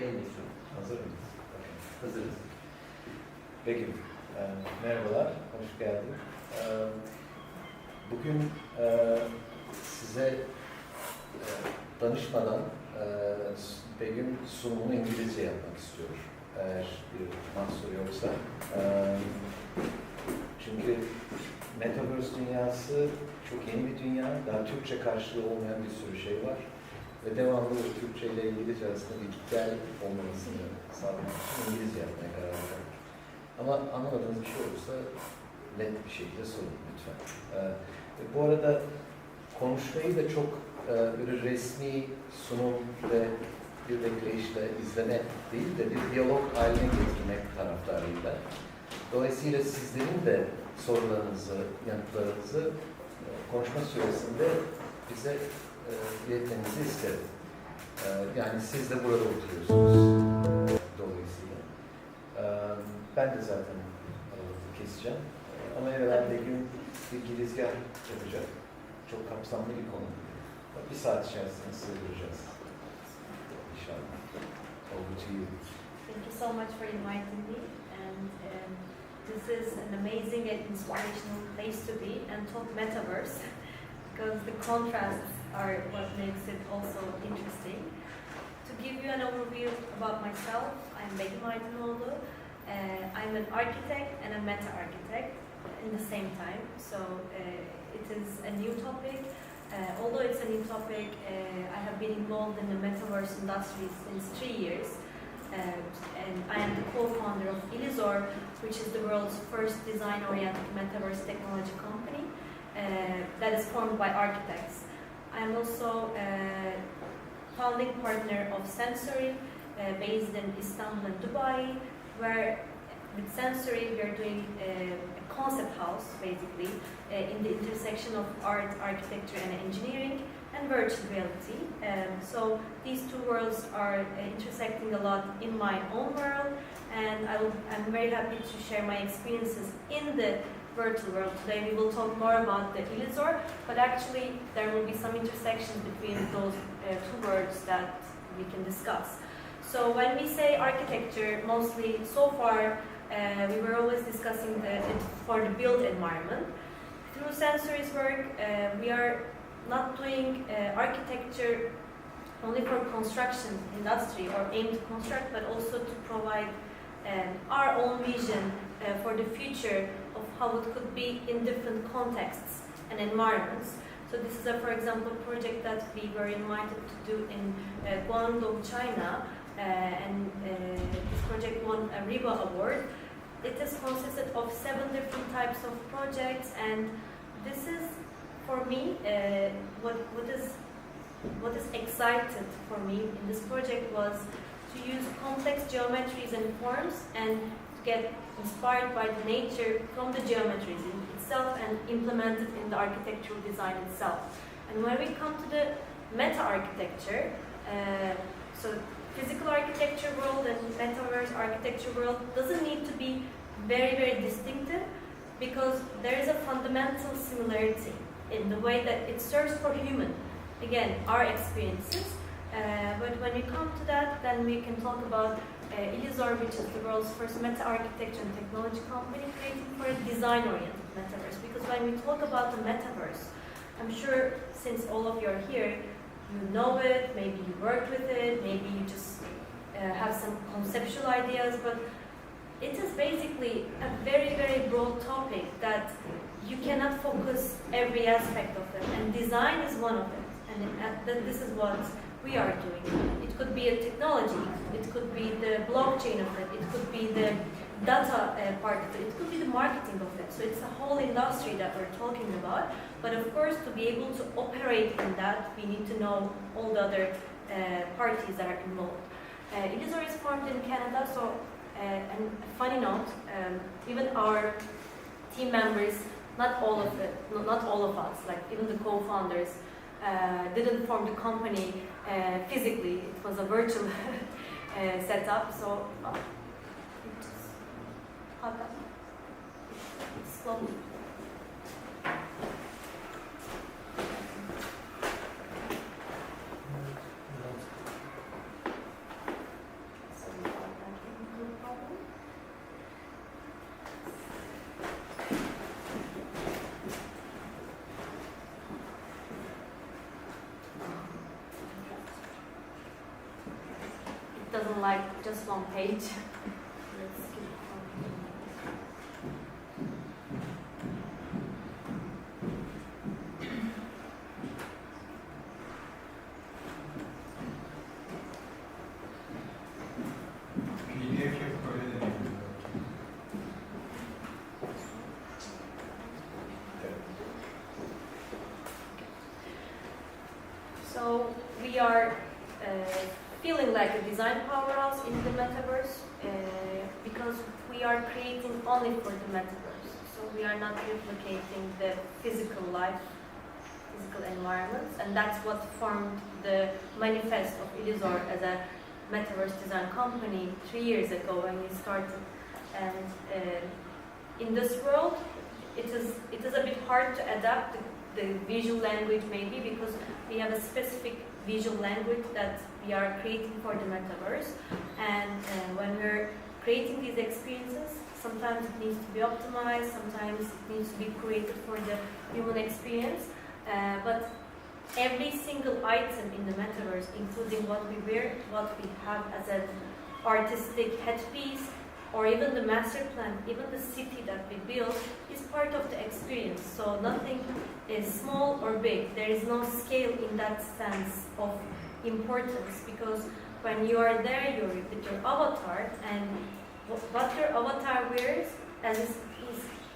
Yayınlıyorsun. Hazır mıyız? Hazırız. Begüm, merhabalar, hoş geldin. Bugün size danışmadan Begüm sunumunu İngilizce yapmak istiyor. Eğer bir mahsur yoksa. Çünkü Metaverse dünyası çok yeni bir dünya, daha Türkçe karşılığı olmayan bir sürü şey var. Ve devamlı Türkçe ile İngilizce arasında bir gel olmamasını sağlamak için İngilizce yapmaya karar verdik. Ama anlamadığınız bir şey olursa net bir şekilde sorun lütfen. Bu arada konuşmayı da çok böyle resmi sunum ve bir bekleyişle izleme değil de bir diyalog haline getirmek taraftarıyla. Dolayısıyla sizlerin de sorularınızı, yanıtlarınızı konuşma süresinde bize iletmenizi isterim. Yani siz de burada oturuyorsunuz dolayısıyla. Ben de zaten keseceğim. Ama evvela Begüm bir girizgah yapacak. Çok kapsamlı bir konu. Bir saat içerisinde sığdıracağız. İnşallah. Over to you. Thank you so much for inviting me. And this is an amazing and inspirational place to be and talk metaverse because the contrasts are what makes it also interesting. To give you an overview about myself, I'm Begüm Aydınoğlu. I'm an architect and a meta-architect in the same time. So it is a new topic. Although it's a new topic, I have been involved in the metaverse industry since 3 years. And I am the co-founder of Ilizor, which is the world's first design-oriented metaverse technology company that is formed by architects. I am also founding partner of Sensory, based in Istanbul and Dubai, where with Sensory we are doing a concept house, basically, in the intersection of art, architecture and engineering, and virtual reality. So these two worlds are intersecting a lot in my own world, and I'm very happy to share my experiences in the virtual world. Today we will talk more about the Ilizor, but actually there will be some intersections between those two words that we can discuss. So when we say architecture, mostly so far we were always discussing it for the built environment. Through Sensory's work, we are not doing architecture only for construction industry or aim to construct, but also to provide our own vision for the future of how it could be in different contexts and environments. So this is, for example, a project that we were invited to do in Guangdong, China, and this project won a RIBA award. It is consisted of 7 different types of projects, and this is, for me, what is excited for me in this project was to use complex geometries and forms and to get inspired by the nature from the geometries in itself and implement it in the architectural design itself. And when we come to the meta-architecture, so physical architecture world and metaverse architecture world doesn't need to be very, very distinctive because there is a fundamental similarity in the way that it serves for human. Again, our experiences. But when we come to that, then we can talk about Ilizor, which is the world's first meta-architecture and technology company created for a design-oriented metaverse. Because when we talk about the metaverse, I'm sure since all of you are here, you know it, maybe you worked with it, maybe you just have some conceptual ideas, but it is basically a very, very broad topic that you cannot focus every aspect of it, and design is one of it, and this is what we are doing. It could be a technology, it could be the blockchain of it, it could be the data part of it, it could be the marketing of it. So it's a whole industry that we're talking about, but of course to be able to operate in that, we need to know all the other parties that are involved. Ilizor is formed in Canada, so and a funny note, even our team members, not all of us, like even the co-founders, didn't form the company physically. It was a virtual setup. So slowly. doesn't like just one page. Let's skip on. PDF yapıp öyle deneyelim. So we are feeling like a design powerhouse in the metaverse because we are creating only for the metaverse. So we are not replicating the physical life, physical environments, and that's what formed the manifest of Illusoar as a metaverse design company 3 years ago when we started. And in this world, it is a bit hard to adapt the visual language maybe because we have a specific visual language that we are creating for the metaverse, and when we're creating these experiences, sometimes it needs to be optimized, sometimes it needs to be created for the human experience, but every single item in the metaverse, including what we wear, what we have as an artistic headpiece, or even the master plan, even the city that we build, is part of the experience. So nothing is small or big. There is no scale in that sense of importance, because when you are there, you're with your avatar, and what your avatar wears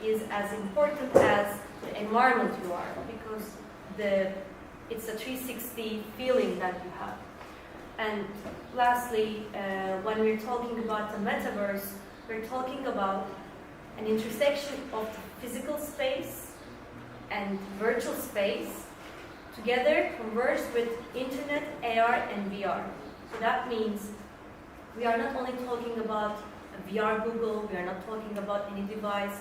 is as important as the environment you are, because it's a 360 feeling that you have. And lastly, when we're talking about the metaverse, we're talking about an intersection of physical space and virtual space together converged with internet, AR, and VR. So that means we are not only talking about a VR Google, we are not talking about any device.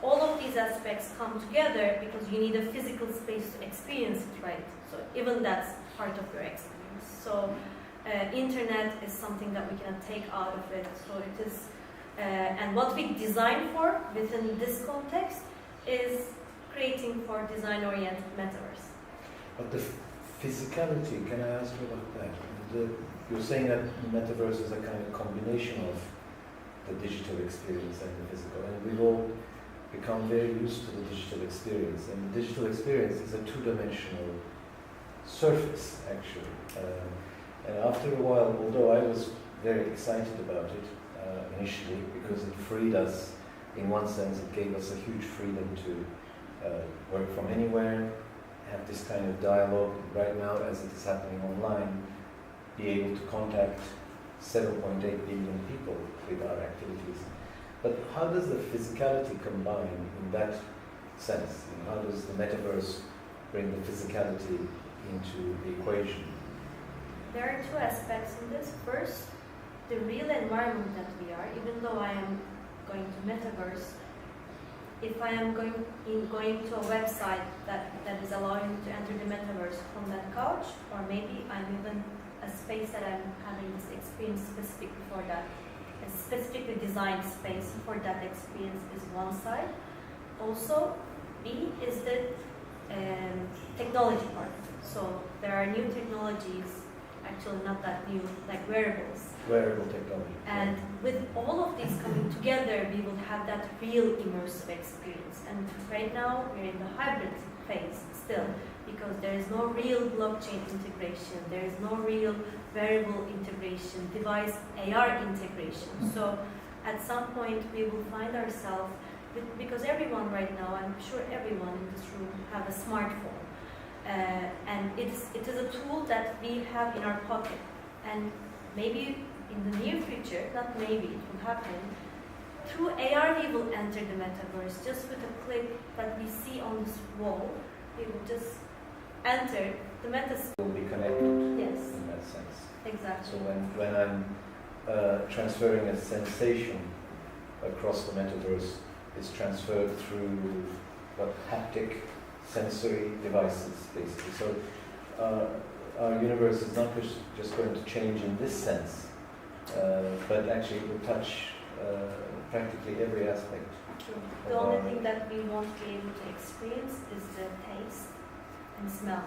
All of these aspects come together because you need a physical space to experience it, right? So even that's part of your experience. So internet is something that we cannot take out of it. So it is, and what we design for within this context is creating for design-oriented metaverse. But the physicality, can I ask you about that? You're saying that the metaverse is a kind of combination of the digital experience and the physical, and we've all become very used to the digital experience, and the digital experience is a two-dimensional surface, actually. And after a while, although I was very excited about it initially, because it freed us, in one sense, it gave us a huge freedom to work from anywhere, have this kind of dialogue right now as it is happening online, be able to contact 7.8 billion people with our activities. But how does the physicality combine in that sense? And how does the metaverse bring the physicality into the equation? There are two aspects in this. First, the real environment that we are, even though I am going to metaverse, if I am going to a website that is allowing me to enter the metaverse from that couch, or maybe I'm even a space that I'm having this experience specifically for that, a specifically designed space for that experience is one side. Also, B is the technology part. So there are new technologies, actually not that new, like wearables. Wearable technology. And with all of these coming together, we will have that real immersive experience. And right now, we're in the hybrid phase still, because there is no real blockchain integration, there is no real wearable integration, device AR integration. So at some point, we will find ourselves, because everyone right now, I'm sure everyone in this room have a smartphone. And it is a tool that we have in our pocket. And maybe in the near future, not maybe, it will happen, through AR we will enter the metaverse just with a click that we see on this wall. We will just enter the metaverse. Will be connected. Yes. In that sense. Exactly. So when I'm transferring a sensation across the metaverse, it's transferred through what, haptic sensory devices, basically. So our universe is not just going to change in this sense, but actually it will touch practically every aspect. True. The only thing that we won't be able to experience is the taste and smell.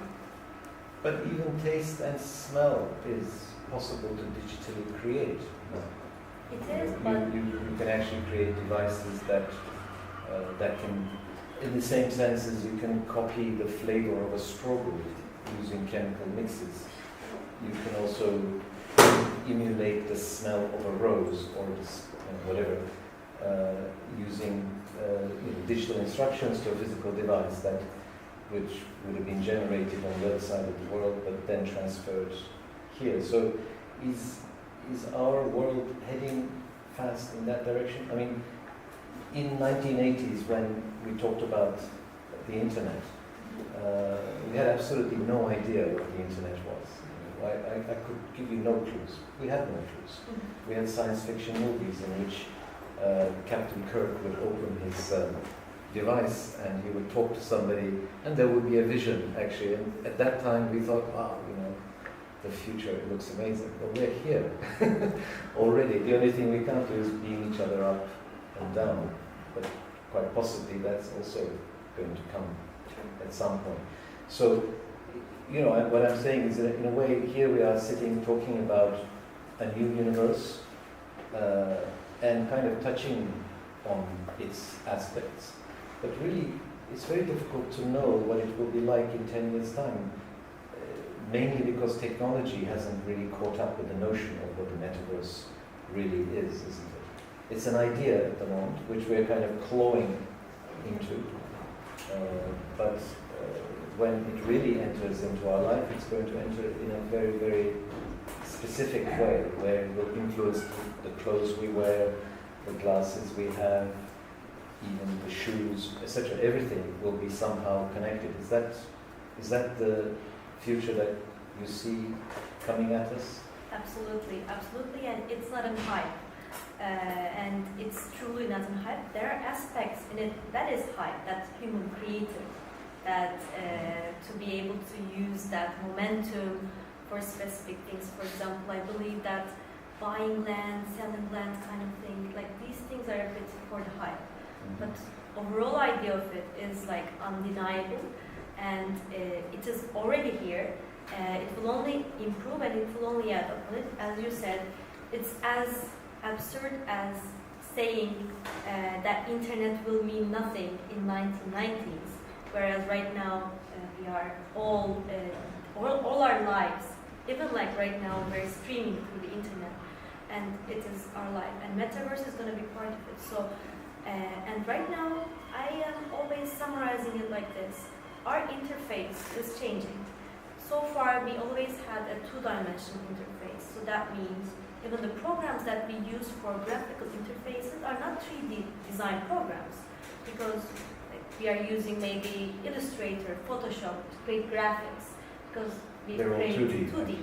But even taste and smell is possible to digitally create. It is, but You can actually create devices that can, in the same sense as you can copy the flavor of a strawberry using chemical mixes. You can also emulate the smell of a rose or whatever using digital instructions to a physical device which would have been generated on the other side of the world but then transferred here. So is our world heading fast in that direction? I mean, in 1980s when we talked about the internet, we had absolutely no idea what the internet was. I could give you no clues. We had no clues. We had science fiction movies in which Captain Kirk would open his device and he would talk to somebody and there would be a vision actually. And at that time we thought, wow, the future looks amazing. But we're here already. The only thing we can't do is beam each other up and down. But quite possibly that's also going to come at some point. So, what I'm saying is that in a way here we are sitting talking about a new universe and kind of touching on its aspects. But really, it's very difficult to know what it will be like in 10 years' time, mainly because technology hasn't really caught up with the notion of what the metaverse really is, isn't it? It's an idea at the moment, which we're kind of clawing into, but when it really enters into our life, it's going to enter in a very, very specific way, where it will influence the clothes we wear, the glasses we have, even the shoes, etc. Everything will be somehow connected. Is that the future that you see coming at us? absolutely, and it's not in hype. And it's truly not in hype. There are aspects in it that is hype, that's human created, that to be able to use that momentum for specific things. For example, I believe that buying land, selling land kind of thing, like these things are a bit for the hype. But overall idea of it is like undeniable, and it is already here. It will only improve and it will only add up on it. As you said, it's as absurd as saying that internet will mean nothing in 1990s, whereas right now we are all our lives, even like right now we're streaming through the internet, and it is our life, and metaverse is going to be part of it. So and right now I am always summarizing it like this: our interface is changing. So far we always had a two-dimensional interface, so that means even the programs that we use for graphical interfaces are not 3D design programs, because we are using maybe Illustrator, Photoshop to create graphics, because we create 2D.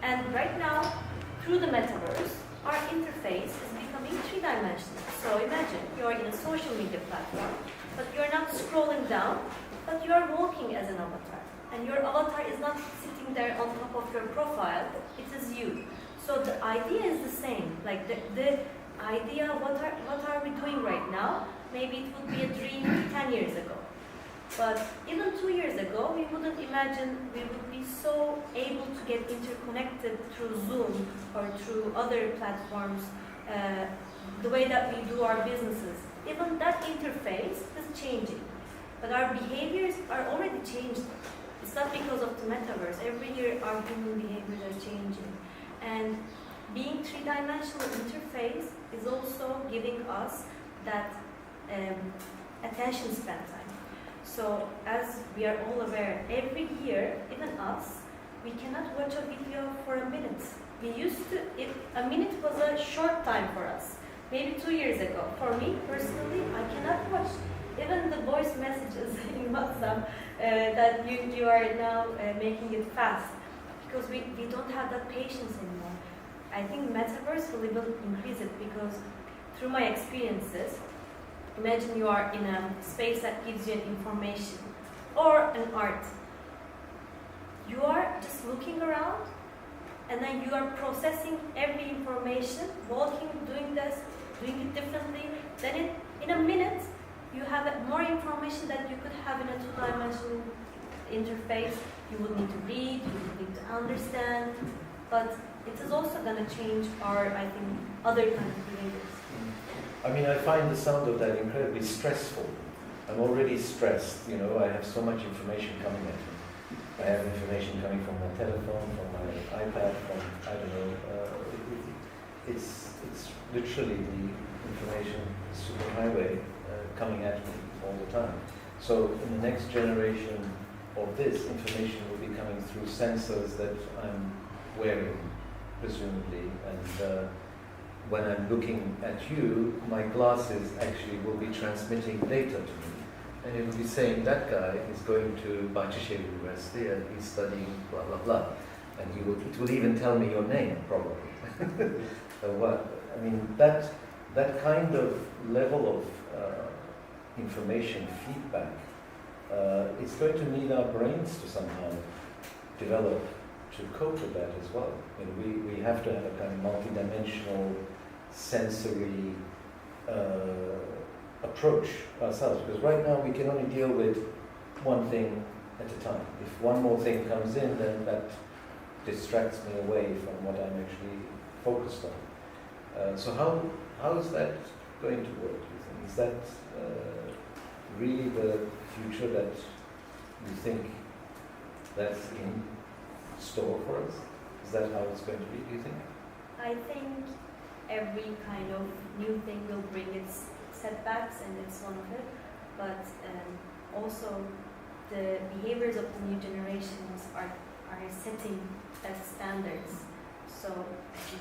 And right now, through the metaverse, our interface is becoming three-dimensional. So imagine you're in a social media platform, but you're not scrolling down, but you're walking as an avatar. And your avatar is not sitting there on top of your profile, it is you. So the idea is the same. Like the idea, what are we doing right now? Maybe it would be a dream 10 years ago. But even 2 years ago, we wouldn't imagine we would be so able to get interconnected through Zoom or through other platforms, the way that we do our businesses. Even that interface is changing. But our behaviors are already changed. It's not because of the metaverse. Every year our human behaviors are changing. And being three-dimensional interface is also giving us that attention span time. So, as we are all aware, every year, even us, we cannot watch a video for a minute. We used to, a minute was a short time for us, maybe 2 years ago. For me, personally, I cannot watch even the voice messages in WhatsApp that you are now making it fast, because we don't have that patience anymore. I think metaverse will even increase it, because through my experiences, imagine you are in a space that gives you an information or an art. You are just looking around and then you are processing every information, walking, doing this, doing it differently. Then in a minute, you have more information that you could have in a two-dimensional interface. You would need to read, you would need to understand, but it is also going to change our, I think, other kind of behaviors. I mean, I find the sound of that incredibly stressful. I'm already stressed, you know, I have so much information coming at me. I have information coming from my telephone, from my iPad, from, I don't know, it's literally the information superhighway coming at me all the time. So in the next generation of this, information will be coming through sensors that I'm wearing, presumably, and when I'm looking at you, my glasses actually will be transmitting data to me. And it will be saying that guy is going to Bahçeşehir University and he's studying blah blah blah. And it will even tell me your name, probably. I mean, that kind of level of information feedback, it's going to need our brains to somehow develop to cope with that as well. I mean, we have to have a kind of multidimensional sensory approach ourselves, because right now we can only deal with one thing at a time. If one more thing comes in, then that distracts me away from what I'm actually focused on. So how is that going to work, do you think? Is that really the future that you think that's in store for us? Is that how it's going to be, do you think? I think every kind of new thing will bring its setbacks, and it's one of it. But also the behaviors of the new generations are setting as standards. So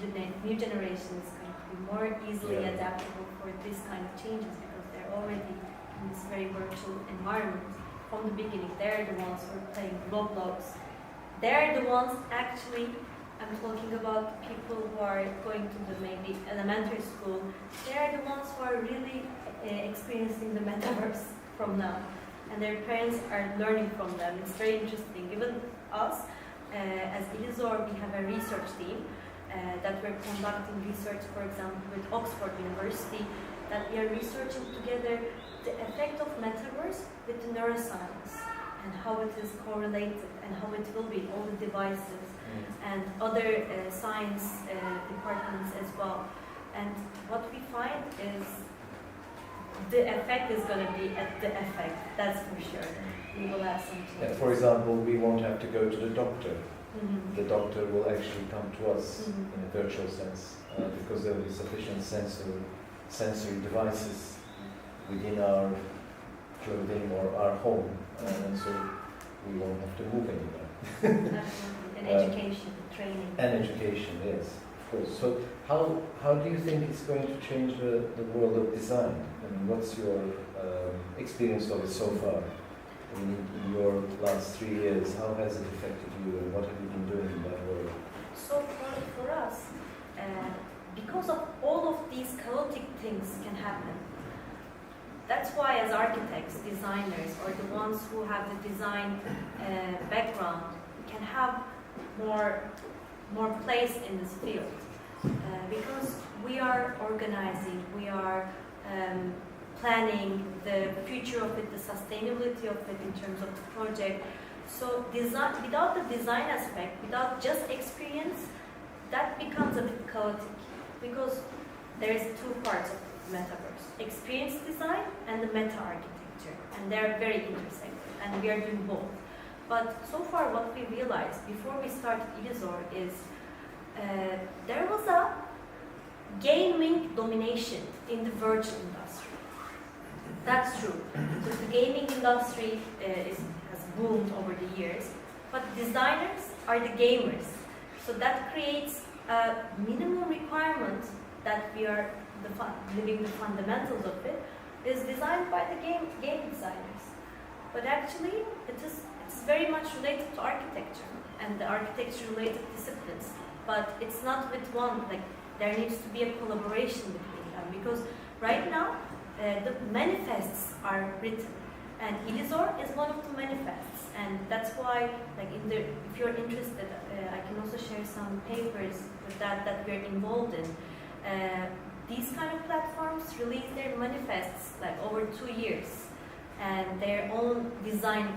the new generations can be more easily adaptable for this kind of changes because they're already in this very virtual environment from the beginning. They're the ones who are playing Roblox. They're the ones actually, I'm talking about people who are going to the maybe elementary school. They're the ones who are really experiencing the metaverse from now. And their parents are learning from them. It's very interesting. Even us, as Ilizor, we have a research team that we're conducting research, for example, with Oxford University, that we are researching together the effect of metaverse with the neuroscience and how it is correlated and how it will be, all the devices and other science departments as well. And what we find is the effect is going to be at the effect, that's for sure. We will have some changes. For example, we won't have to go to the doctor. The doctor will actually come to us in a virtual sense because there will be sufficient sensory devices within our clothing or our home, and so we won't have to move anywhere. And education, training. And education, yes, of course. So how do you think it's going to change the world of design? I mean, what's your experience of it so far? In your last 3 years, how has it affected you and what have you been doing in that world? So for us, because of all of these chaotic things can happen, that's why as architects, designers, or the ones who have the design background, can have more place in this field. Because we are organizing, we are planning the future of it, the sustainability of it in terms of the project. So design, without the design aspect, without just experience, that becomes a bit chaotic because there is two parts of metaverse: experience design and the meta architecture, and they're very intersected, and we are doing both. But so far, what we realized before we started Ilizor is there was a gaming domination in the virtual industry. That's true. So the gaming industry has boomed over the years, but designers are the gamers. So that creates a minimum requirement that we are living the fundamentals of it is designed by the game designers. But actually, it's very much related to architecture and the architecture-related disciplines. But it's not with one. Like there needs to be a collaboration between them because right now the manifests are written, and Ilizor is one of the manifests. and that's why, like, if you're interested, I can also share some papers with that we're involved in. These kind of platforms release their manifests like over 2 years and their own design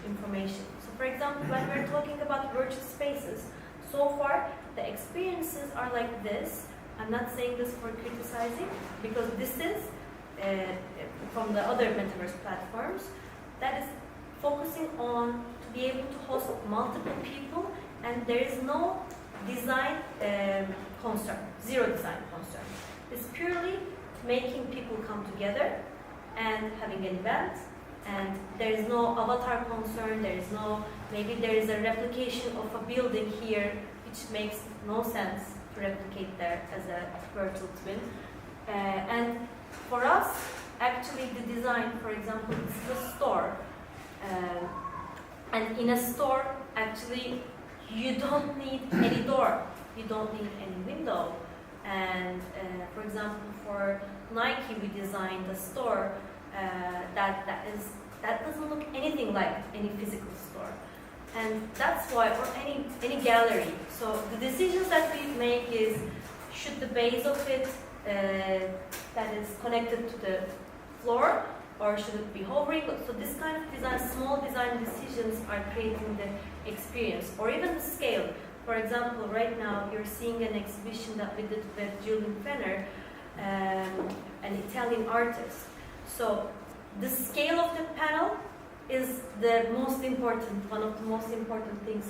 information. So for example, when we're talking about virtual spaces, so far the experiences are like this. I'm not saying this for criticizing, because this is from the other metaverse platforms that is focusing on to be able to host multiple people, and there is no design concern, zero design concern. It's purely making people come together and having an event, and there is no avatar concern, there is no, maybe there is a replication of a building here, which makes no sense to replicate there as a virtual twin. And for us, actually the design, for example, this is a store, and in a store, actually, you don't need any door, you don't need any window. And for example, for Nike, we designed a store that doesn't look anything like any physical store. And that's why, or any gallery. So the decisions that we make is, should the base of it that is connected to the floor, or should it be hovering? So this kind of design, small design decisions are creating the experience, or even the scale. For example, right now you're seeing an exhibition that we did with Julian Fenner, an Italian artist. So the scale of the panel is the most important, one of the most important things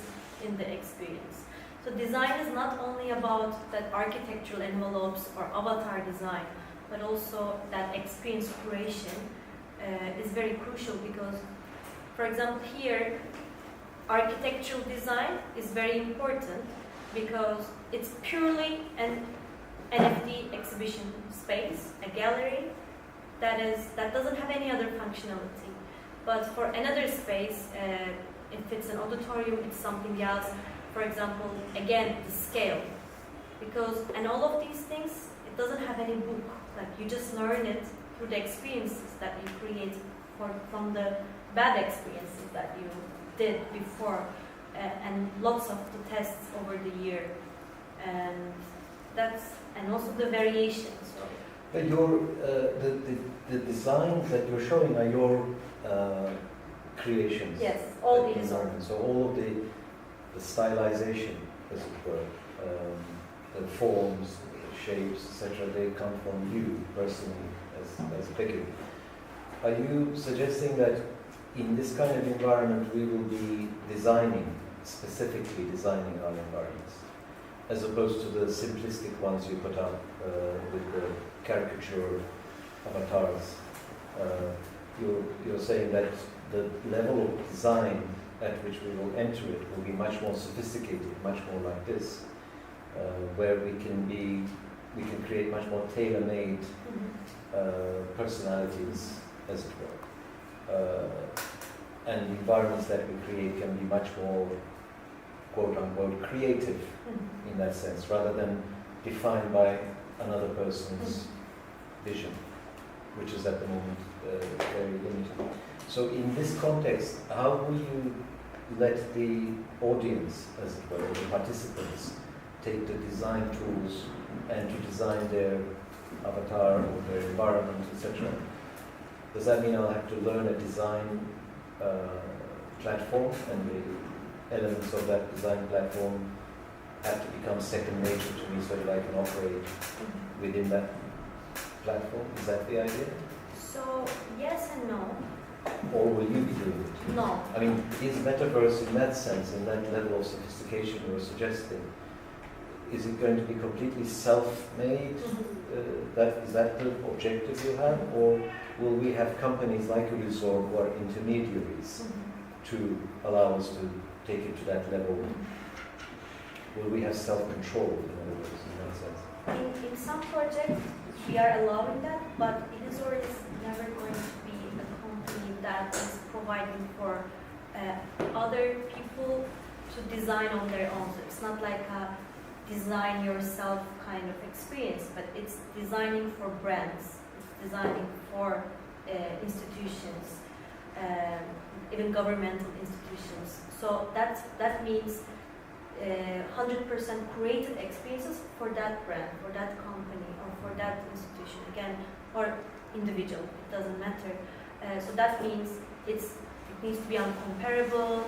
in the experience. So design is not only about that architectural envelopes or avatar design, but also that experience curation is very crucial, because, for example, here, architectural design is very important because it's purely an NFT exhibition space, a gallery that doesn't have any other functionality. But for another space, if it's an auditorium, it's something else. For example, again, the scale. And all of these things, it doesn't have any book. Like, you just learn it through the experiences that you create from the bad experiences that you did before, and lots of the tests over the year. And also the variations. So. But the designs that you're showing are your creations. Yes, all these are. So all of the stylization, as it were, the forms, the shapes, etc., they come from you personally as Begüm. Are you suggesting that in this kind of environment we will be specifically designing our environments, as opposed to the simplistic ones you put up with the caricature avatars? You're saying that the level of design at which we will enter it will be much more sophisticated, much more like this, where we can create much more tailor-made personalities, as it were. And the environments that we create can be much more, quote-unquote, creative in that sense, rather than defined by another person's vision, which is at the moment very limited. So in this context, how will you let the audience, as it were, the participants, take the design tools and to design their avatar or their environment, etc.? Does that mean I'll have to learn a design platform, and the elements of that design platform have to become second nature to me so that I can operate within that platform? Is that the idea? So, yes and no. Or will you be doing it? No. I mean, is metaverse in that sense, in that level of sophistication you're suggesting, is it going to be completely self-made? Is that the objective you have? Or will we have companies like Ulusor who are intermediaries to allow us to take it to that level? Will we have self-control, in other words, in that sense? In some projects, we are allowing that, but Ulusor is never going to be a company that is providing for other people to design on their own. So it's not like a design yourself kind of experience, but it's designing for brands, it's designing for institutions. even governmental institutions. So that means 100% created experiences for that brand, for that company, or for that institution, again, or individual, it doesn't matter. So that means it needs to be uncomparable,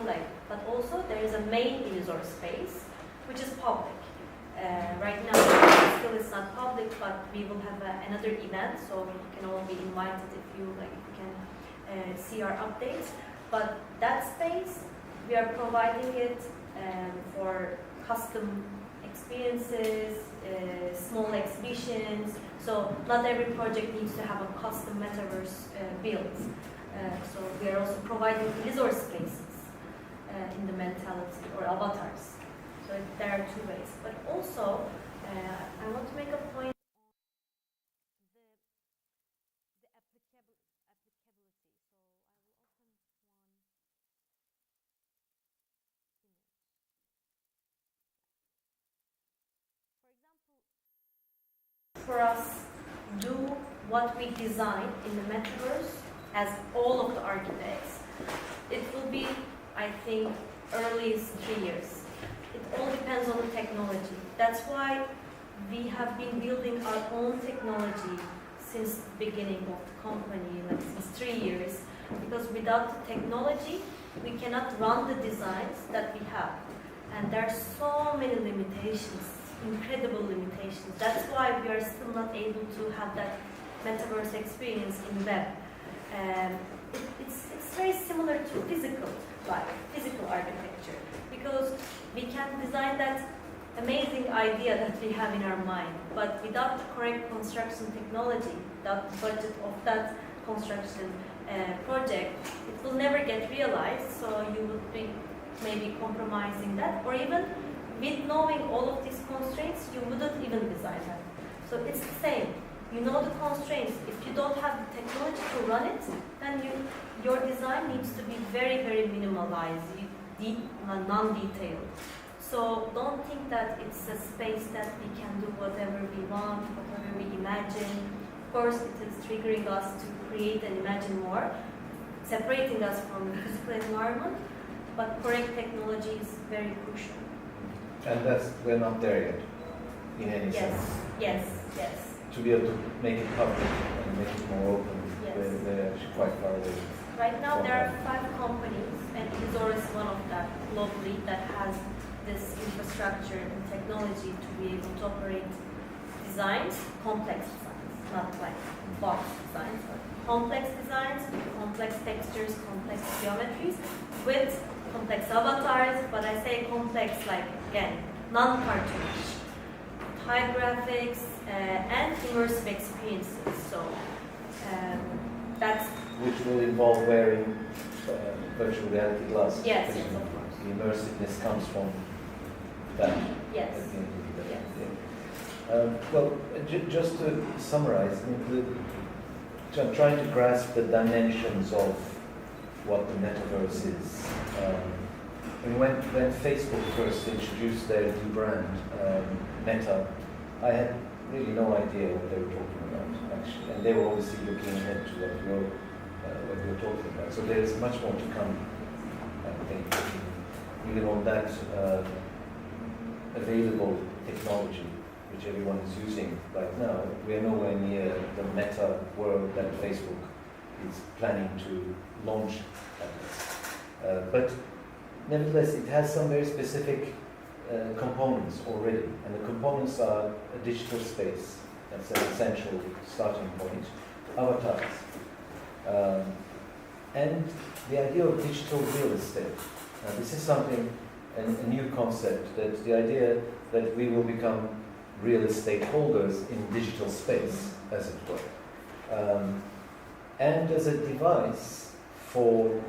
but also there is a main user space, which is public. Right now, still it's not public, but we will have another event, so you can all be invited if you can see our updates. But that space, we are providing it for custom experiences, small exhibitions. So not every project needs to have a custom metaverse built. So we are also providing resource spaces in the mentality or avatars. So there are two ways. But also, I want to make a point. The applicability. So I will open one image. For example, for us, do what we design in the metaverse as all of the architects. It will be, I think, earliest 3 years. It all depends on the technology. That's why we have been building our own technology since the beginning of the company, since 3 years. Because without the technology, we cannot run the designs that we have. And there are so many limitations, incredible limitations. That's why we are still not able to have that metaverse experience in web. It's very similar to physical life, physical architecture, because we can design that amazing idea that we have in our mind, but without the correct construction technology, without the budget of that construction project, it will never get realized, so you would be maybe compromising that, or even with knowing all of these constraints, you wouldn't even design that. So it's the same. You know the constraints. If you don't have the technology to run it, then your design needs to be very, very minimalized, non-detailed. So don't think that it's a space that we can do whatever we want, whatever we imagine. Of course, it is triggering us to create and imagine more, separating us from the physical environment, but correct technology is very crucial. And we're not there yet, in any sense. Yes. To be able to make it public and make it more open, yes. We're actually quite far away. Right now there are 5 companies, and Izor is one of them globally that has this infrastructure and technology to be able to operate designs, complex designs, not like box designs, but complex designs, complex textures, complex geometries, with complex avatars, but I say complex like, again, non-cartoonish, high graphics, and immersive experiences. So that's... Which will involve wearing virtual reality glasses. Yes, of course. The immersiveness comes from that. Yes. At the end of the day. Yes. Well, just to summarize, I'm trying to grasp the dimensions of what the metaverse is. When Facebook first introduced their new brand, Meta, I had really no idea what they were talking about, actually. And they were obviously looking ahead to what you're talking about. So there's much more to come, I think, even on that available technology, which everyone is using right now. We are nowhere near the meta world that Facebook is planning to launch at us. But nevertheless, it has some very specific components already, and the components are a digital space. That's an essential starting point. Avatars. And the idea of digital real estate. This is something, a new concept, that the idea that we will become real estate holders in digital space, as it were. And as a device for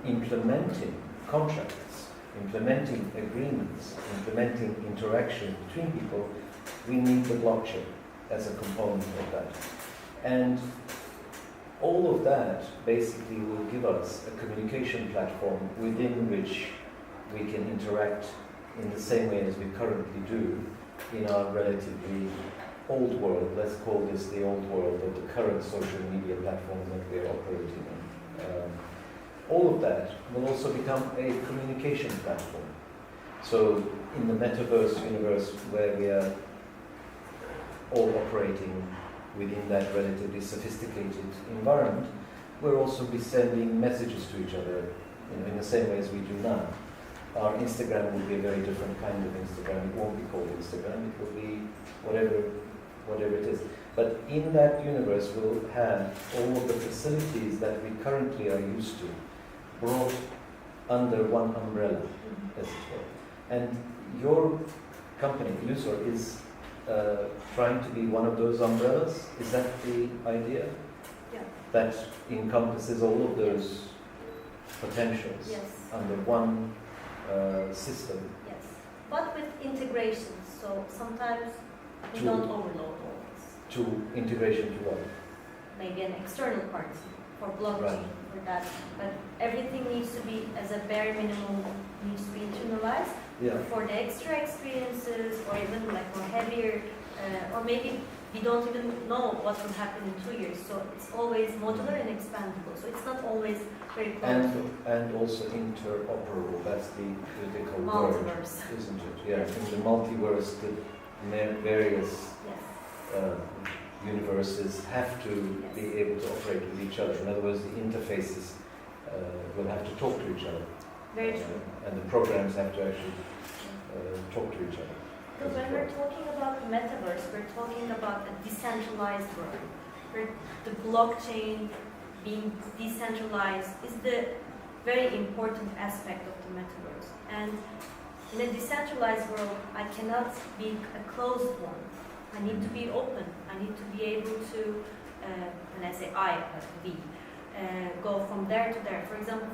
implementing contracts, implementing agreements, implementing interaction between people, we need the blockchain as a component of that. And all of that basically will give us a communication platform within which we can interact in the same way as we currently do in our relatively old world. Let's call this the old world of the current social media platforms that we're operating in. all of that will also become a communication platform. So in the metaverse universe where we are all operating within that relatively sophisticated environment, we'll also be sending messages to each other, in the same way as we do now. Our Instagram will be a very different kind of Instagram. It won't be called Instagram. It will be whatever it is. But in that universe, we'll have all of the facilities that we currently are used to brought under one umbrella, as it were. And your company, User, is trying to be one of those umbrellas. Is that the idea? Yeah. That encompasses all of those potentials under one system. Yes, but with integrations. So sometimes we don't overload all this. To integration to what? Maybe an external part for blockchain, for that. But everything needs to be, as a bare minimum, needs to be internalized. Yeah. For the extra experiences, or even like more heavier, or maybe we don't even know what will happen in 2 years. So it's always modular and expandable. So it's not always very close. And also interoperable. That's the critical Multiverse. word, isn't it? Yeah. In the multiverse, the various universes have to be able to operate with each other. In other words, the interfaces will have to talk to each other. Very true. And the programs have to actually talk to each other. Because when we're talking about the metaverse, we're talking about a decentralized world, where the blockchain being decentralized is the very important aspect of the metaverse. And in a decentralized world, I cannot be a closed one. I need to be open. I need to be able to, when I say I, but we, go from there to there. For example,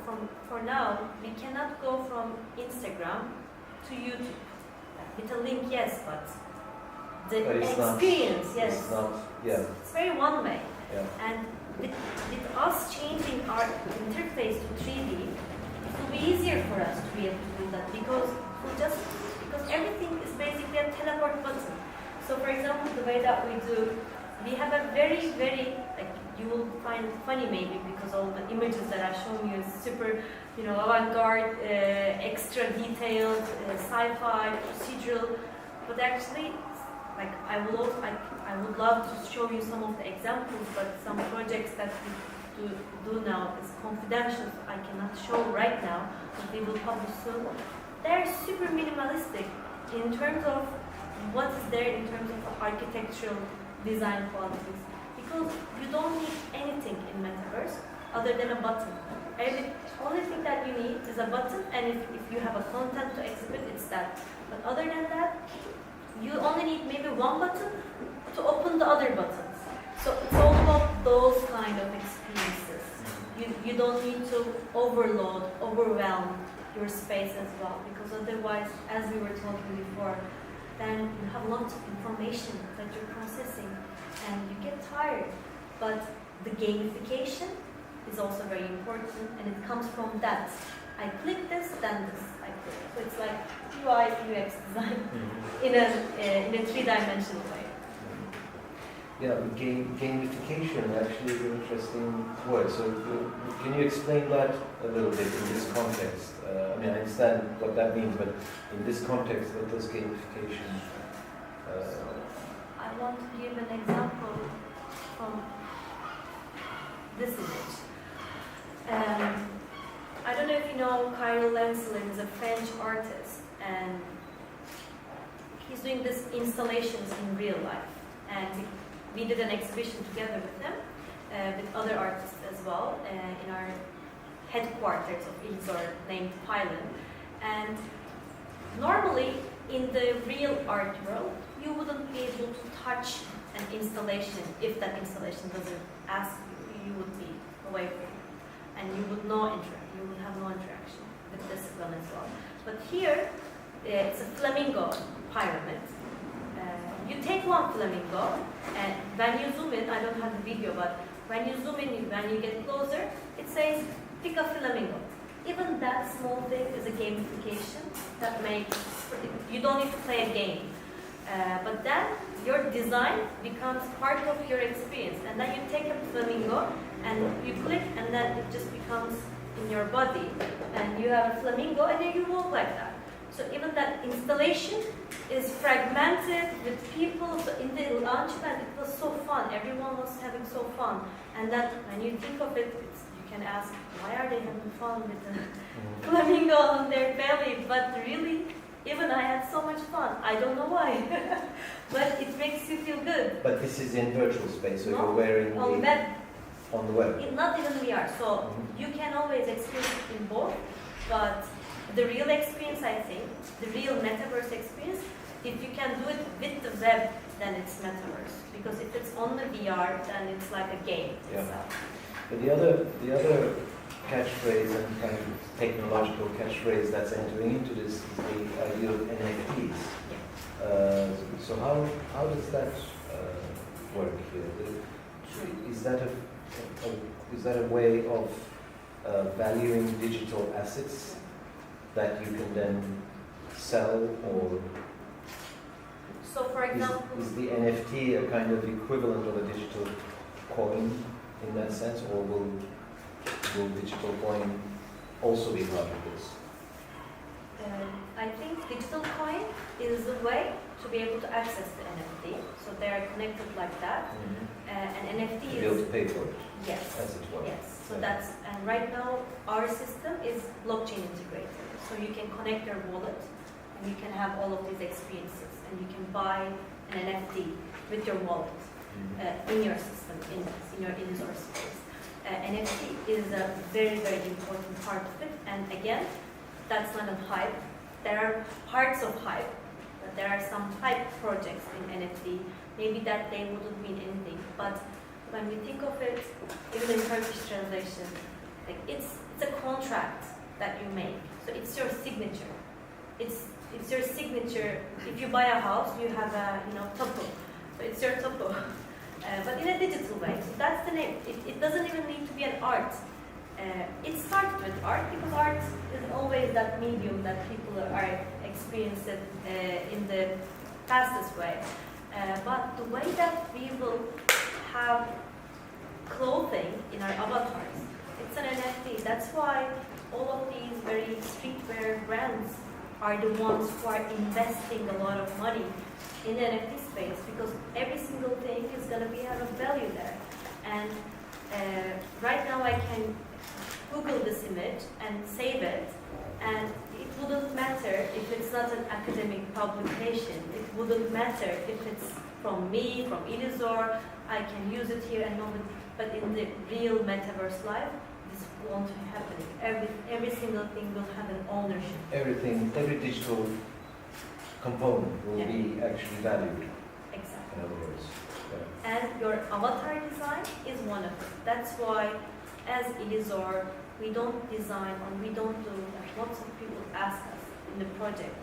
for now, we cannot go from Instagram to YouTube. With a link, yes, but the experience, yes. It's not, yeah. It's very one way. Yeah. And with us changing our interface to 3D, it will be easier for us to be able to do that because everything is basically a teleport button. So for example, the way that we have a very, very, like, you will find it funny maybe because all the images that I've shown you is super, avant-garde, extra detailed, sci-fi, procedural, but actually, like, I would love to show you some of the examples, but some projects that we do now is confidential, so I cannot show right now, but we will publish soon. They're super minimalistic in terms of what is there in terms of architectural design qualities. Because you don't need anything in Metaverse other than a button. The only thing that you need is a button, and if you have a content to exhibit, it's that. But other than that, you only need maybe one button to open the other buttons. So it's all about those kind of experiences. You don't need to overwhelm your space as well, because otherwise, as we were talking before, then you have lots of information that you're processing and you get tired. But the gamification is also very important, and it comes from that. I click this, then this, I click. So it's like UI, UX design in a three-dimensional way. Yeah, gamification actually is an interesting word. So can you explain that a little bit in this context? I mean, I understand what that means, but in this context, what does gamification? I want to give an example from this image. I don't know if you know Kyril Lancelin is a French artist, and he's doing these installations in real life. And we did an exhibition together with him, with other artists as well, in our headquarters of Ilzor named Pylon. And normally, in the real art world, you wouldn't be able to touch an installation if that installation doesn't ask you. You would be away from it, and you would have no interaction with this one as well. But here, it's a Flamingo Pyramid. You take one flamingo, and when you zoom in, I don't have the video, but when you zoom in, when you get closer, it says, pick a flamingo. Even that small thing is a gamification that makes, you don't need to play a game. But then your design becomes part of your experience. And then you take a flamingo, and you click, and then it just becomes in your body, and you have a flamingo, and then you walk like that. So even that installation is fragmented with people. So in the launch pad, it was so fun. Everyone was having so fun. And that when you think of it, you can ask, why are they having fun with the flamingo on their belly? But really, even I had so much fun. I don't know why. But it makes you feel good. But this is in virtual space, so No, you're wearing on web. On the web. Not even VR. So you can always experience it in both. But the real experience, I think, the real metaverse experience, if you can do it with the web, then it's metaverse. Because if it's on the VR, then it's like a game itself. But the other catchphrase and kind of technological catchphrase that's entering into this is the idea of NFTs. So how does that work here? Is that a way of valuing digital assets that you can then sell, or so for example, is the NFT a kind of equivalent of a digital coin in that sense, or will digital coin also be part of this? I think digital coin is a way to be able to access the NFT. So they are connected like that. And NFT to be able to pay for it. Yes. As it were. Yes. So and right now our system is blockchain integrated. So you can connect your wallet and you can have all of these experiences, and you can buy an NFT with your wallet in your system, in your in-source space. NFT is a very, very important part of it. And again, that's not a hype. There are parts of hype, but there are some hype projects in NFT. Maybe that they wouldn't mean anything, but when we think of it, even in Turkish translation, like it's a contract that you make. So it's your signature. It's your signature. If you buy a house, you have a tapu. So it's your tapu, but in a digital way. So that's the name. It doesn't even need to be an art. It started with art because art is always that medium that people are experiencing in the fastest way. But the way that we will have clothing in our avatars, it's an NFT. That's why all of these very streetwear brands are the ones who are investing a lot of money in the NFT space, because every single thing is going to have a value there. And right now I can Google this image and save it, and it wouldn't matter if it's not an academic publication. It wouldn't matter if it's from me, from Ilizor. I can use it here and know it. But in the real metaverse life, this won't be happening. Every single thing will have an ownership. Every digital component will be actually valued. Exactly. In other words. Yeah. And your avatar design is one of it. That's why, as Ilizor, we don't design, or we don't do, lots of people ask us in the project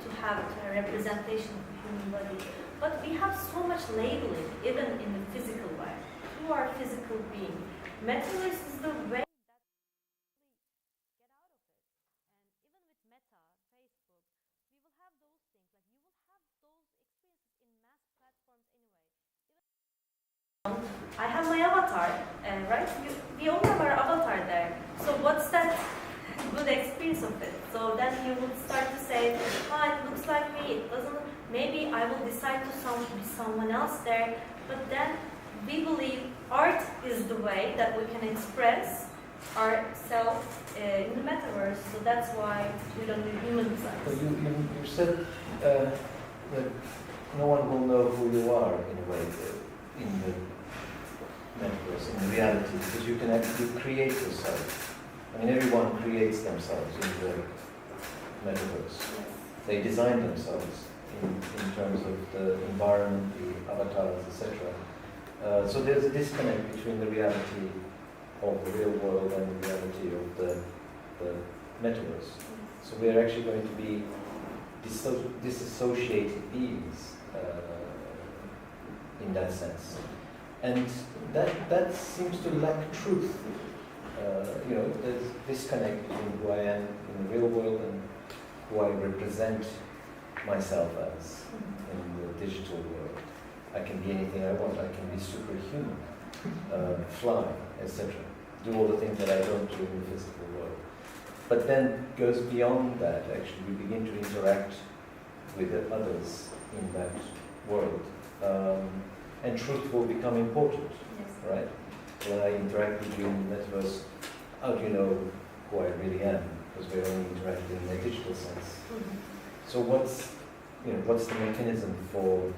to have a representation of the human body. But we have so much labeling, even in the physical way. Who are physical beings? Metaverse is the way that we get out of it. And even with Meta, Facebook, we will have those things. Like you will have those experiences in mass platforms anyway. I have my avatar, right? We all have our avatar there. So what's that good experience of it? So then you would start to say, it looks like me. It doesn't. Maybe I will decide to be someone else there. But then we believe art is the way that we can express ourselves in the metaverse. So that's why we don't do human design. So you said that no one will know who you are in a way in the metaverse, in reality, because you can actually create yourself. I mean, everyone creates themselves in the metaverse. Yes. They design themselves in terms of the environment, the avatars, etc. So there's a disconnect between the reality of the real world and the reality of the metaverse. So we're actually going to be disassociated beings in that sense. And that seems to lack truth. There's disconnect between who I am in the real world and who I represent myself as in the digital world. I can be anything I want. I can be superhuman, fly, etc. do all the things that I don't do in the physical world. But then goes beyond that, actually. We begin to interact with the others in that world. And truth will become important, Yes. right? When I interact with you in the metaverse, how do you know who I really am? Because we're only interacting in a digital sense. Mhm. So what's the mechanism for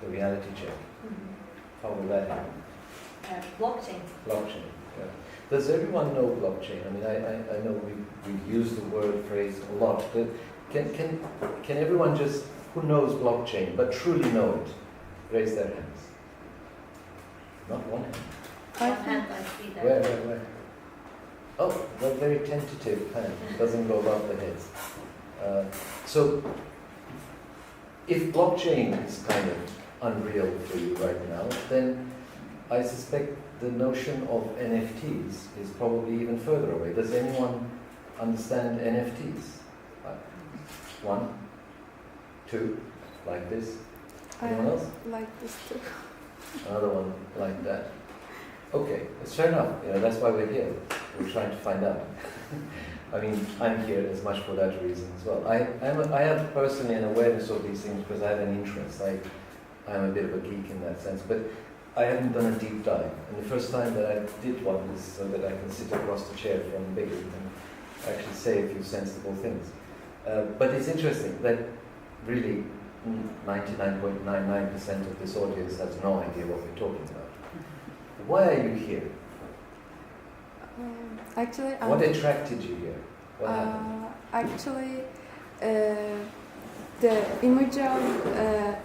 the reality check? Mhm. How will that happen? Blockchain. Blockchain. Yeah. Does everyone know blockchain? I mean, I know we use the word phrase a lot, but can everyone just, who knows blockchain but truly know it, raise their hands? Not one hand. One hand, I see that. Where? Oh, a very tentative hand. Doesn't go above the heads. So, if blockchain is kind of unreal for you right now, then I suspect the notion of NFTs is probably even further away. Does anyone understand NFTs? One, two, like this. Anyone else? Like this too. Another one like that. Okay, it's fair enough. That's why we're here. We're trying to find out. I mean, I'm here as much for that reason as well. I have personally an awareness of these things because I have an interest. I'm a bit of a geek in that sense, but I haven't done a deep dive. And the first time that I did one was so that I can sit across the chair from Begüm and actually say a few sensible things. But it's interesting that really 99.99% of this audience has no idea what we're talking about. Why are you here? Actually, What attracted you here? What happened? Actually, the image of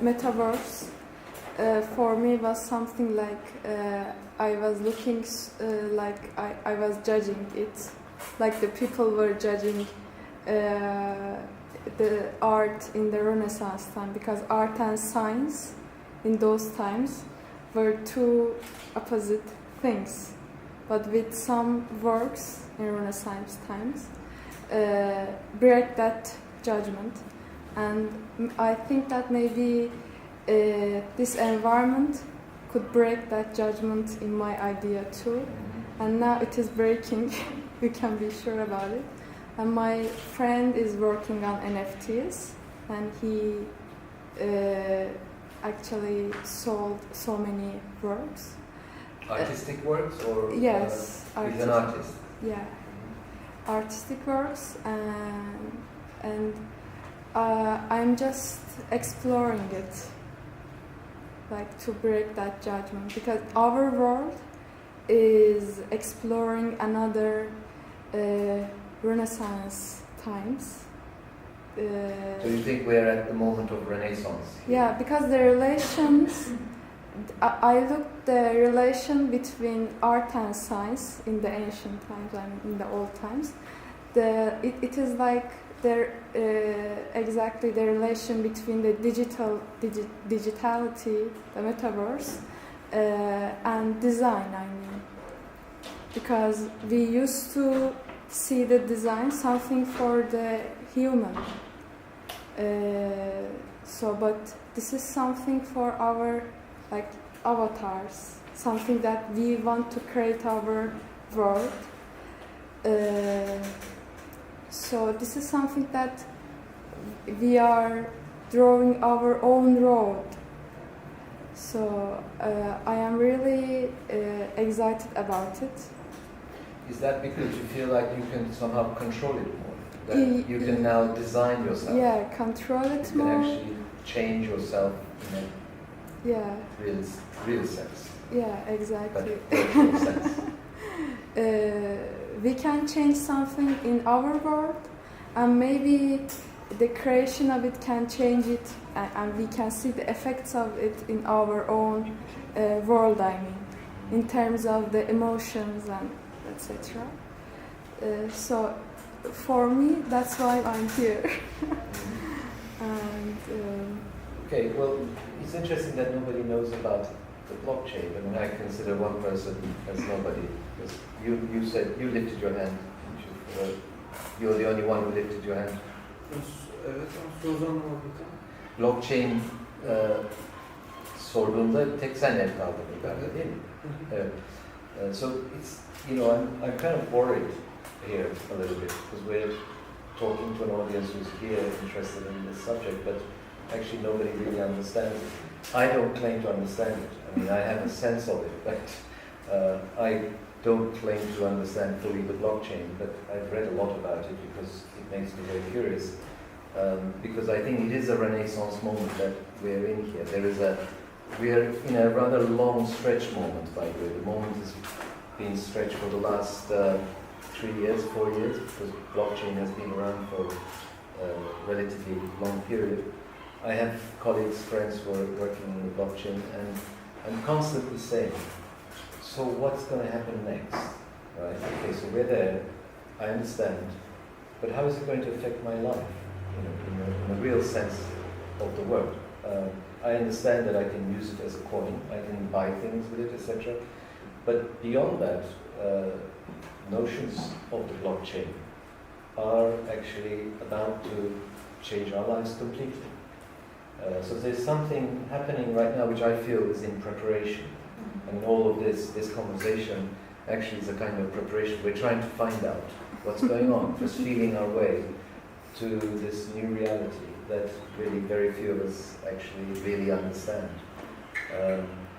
metaverse for me was something like I was looking like I was judging it, like the people were judging the art in the Renaissance time, because art and science in those times were two opposite things. But with some works in Renaissance times, break that judgment. And I think that maybe this environment could break that judgment in my idea too. And now it is breaking, we can be sure about it. And my friend is working on NFTs, and he actually sold so many works. Artistic works or yes, he's an artist? Yeah, artistic works, and I'm just exploring it, like to break that judgment, because our world is exploring another Renaissance times. So you think we're at the moment of Renaissance? Yeah, because the relations, I looked the relation between art and science in the ancient times and in the old times. It is like exactly the relation between the digitality, the metaverse, and design, I mean. Because we used to see the design something for the human. But this is something for our like avatars, something that we want to create our world. So this is something that we are drawing our own road. So I am really excited about it. Is that because you feel like you can somehow control it more? That you can now design yourself? Yeah, control it more. You can actually change yourself in a real sense. Yeah, exactly. But virtual sense. We can change something in our world, and maybe the creation of it can change it, and we can see the effects of it in our own world, I mean, in terms of the emotions and etc. So for me, that's why I'm here. And okay, well, it's interesting that nobody knows about the blockchain. I mean, I consider one person as nobody. Because you said you lifted your hand. You're the only one who lifted your hand. Blockchain sorduğunda tek sen el kaldırdın galiba, değil mi? Evet. So it's, you know, I'm kind of worried here a little bit because we're talking to an audience who's here interested in this subject, but actually nobody really understands it. I don't claim to understand it. I mean, I have a sense of it, but I don't claim to understand fully the blockchain, but I've read a lot about it because it makes me very curious. Because I think it is a renaissance moment that we're in here. We're in a rather long stretch moment, by the way. The moment has been stretched for the last 3 years, 4 years, because blockchain has been around for a relatively long period. I have colleagues, friends who are working on the blockchain, and I'm constantly saying, so what's going to happen next? Right? Okay, so we're there, I understand, but how is it going to affect my life? You know, in a real sense of the word. I understand that I can use it as a coin, I can buy things with it, etc. But beyond that, notions of the blockchain are actually about to change our lives completely. So there's something happening right now which I feel is in preparation. And all of this conversation actually is a kind of preparation. We're trying to find out what's going on, just feeling our way to this new reality that really very few of us actually really understand.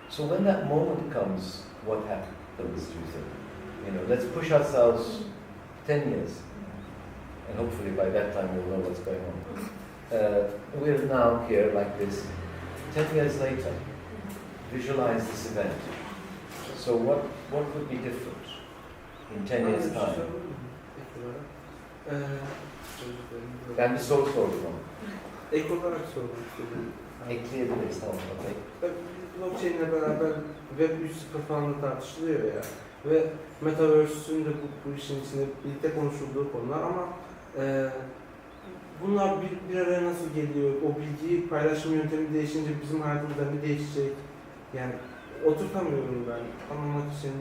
So when that moment comes, what happens, do you think? You know, let's push ourselves 10 years, and hopefully by that time we'll know what's going on. We're now here like this. 10 years later, visualize this event. So what would be different in 10 years' time? Ben bir soru sordum ama. Ek olarak sormak istedim. Ekleyebiliriz, tamam. Okay. Blockchain ile beraber Web 3.0 falan da tartışılıyor ya. Ve Metaverse'ün de bu işin içinde birlikte konuşulduğu konular ama bunlar bir araya nasıl geliyor? O bilgiyi paylaşım yöntemi değişince bizim hayatımızda ne değişecek? Yani oturtamıyorum ben anlamak için.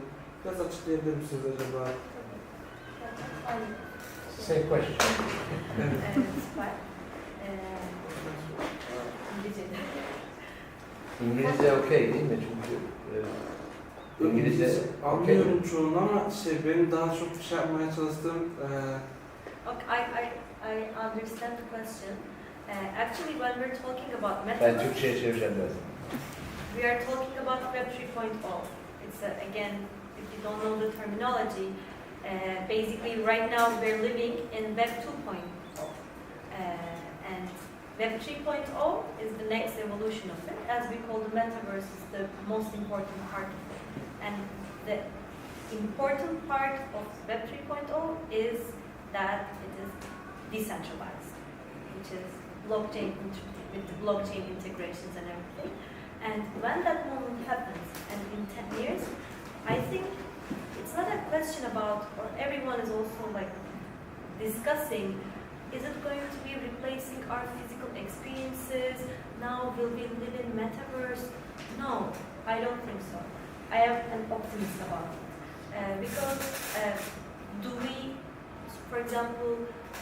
Biraz açıklayabilir misiniz acaba? Same question. İngilizce okey değil mi? Çünkü İngilizce anlıyorum çoğunu ama benim daha çok şey yapmaya çalıştığım Okay, I understand the question. Actually, when we're talking about ben metaverse, Türkçe'ye çevireceğim biraz. we are talking about Web 3.0. It's again, if you don't know the terminology, basically right now we're living in Web 2.0, and Web 3.0 is the next evolution of it. As we call the metaverse is the most important part of it, and the important part of Web 3.0 is that it is decentralized, which is blockchain with the blockchain integrations and everything. And when that moment happens, and in 10 years, I think it's not a question about, or everyone is also like discussing, is it going to be replacing our physical experiences? Now will we live in metaverse? No, I don't think so. I am an optimist about it. Because do we, for example,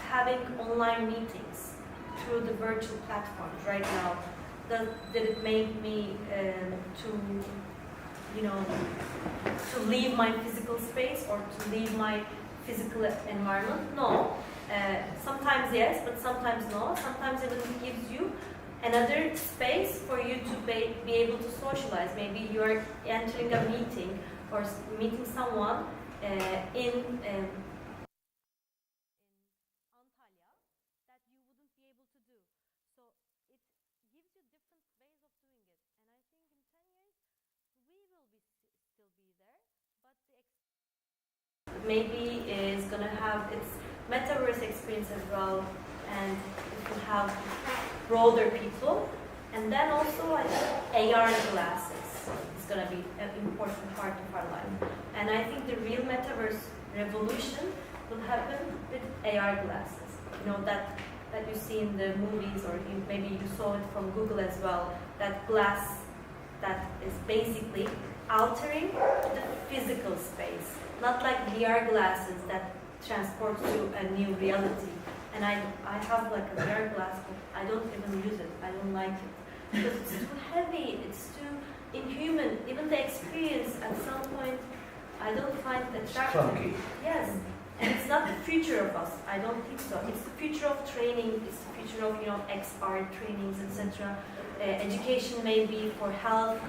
having online meetings through the virtual platforms right now, did it make me to, you know, to leave my physical space or to leave my physical environment? No. Sometimes yes, but sometimes no. Sometimes it gives you another space for you to be able to socialize. Maybe you are entering a meeting or meeting someone in Antalya that you wouldn't be able to do. So it gives you different ways of doing it. And I think in 10 years we will still be there, but maybe is gonna have its metaverse experience as well, and it will have broader people. And then also I think AR glasses is gonna be an important part of our life. And I think the real metaverse revolution will happen with AR glasses. You know, that you see in the movies, or maybe you saw it from Google as well, that glass that is basically altering the physical space. Not like VR glasses that transport to a new reality. And I have like a VR glass, but I don't even use it. I don't like it. Because it's too heavy, it's too inhuman. Even the experience at some point I don't find it It's attractive. clunky. Yes, and it's not the future of us. I don't think so. It's the future of training. It's the future of XR trainings, etc. Education maybe for health,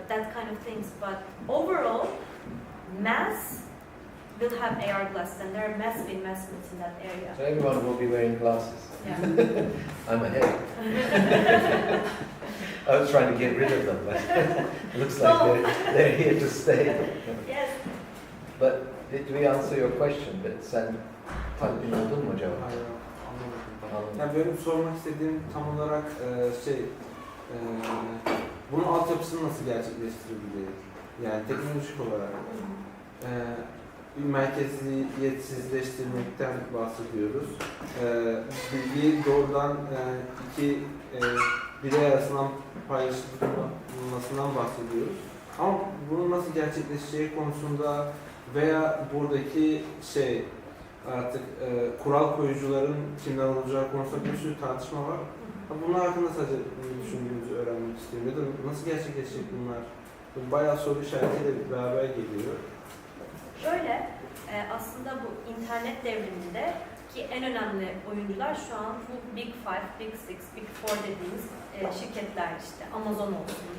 that kind of things. But overall, mass will have AR glasses, and there are massive investments in that area. So everyone will be wearing glasses. Yeah. I'm ahead. I was trying to get rid of them, but it looks like they're here to stay. Yes. But did we answer your question? But sen tatmin oldun mu cevap? Hayır, anlamadım. Anladım. Yani benim sormak istediğim tam olarak bunun altyapısını nasıl gerçekleştirebiliriz? Yani teknolojik olarak. Bir merkeziyetsizleştirmekten bahsediyoruz. Bilgi doğrudan iki birey arasından paylaşılmasından bahsediyoruz. Ama bunun nasıl gerçekleşeceği konusunda veya buradaki artık kural koyucuların kimler olacağı konusunda bir sürü tartışma var. Bunlar hakkında sadece düşündüğünüzü öğrenmek istiyorum. Ya da nasıl gerçekleşecek bunlar? Bayağı soru işaretiyle beraber geliyor. Şöyle, aslında bu internet devriminde ki en önemli oyuncular şu an bu Big Five, Big Six, Big Four dediğimiz şirketler işte. Amazon olsun,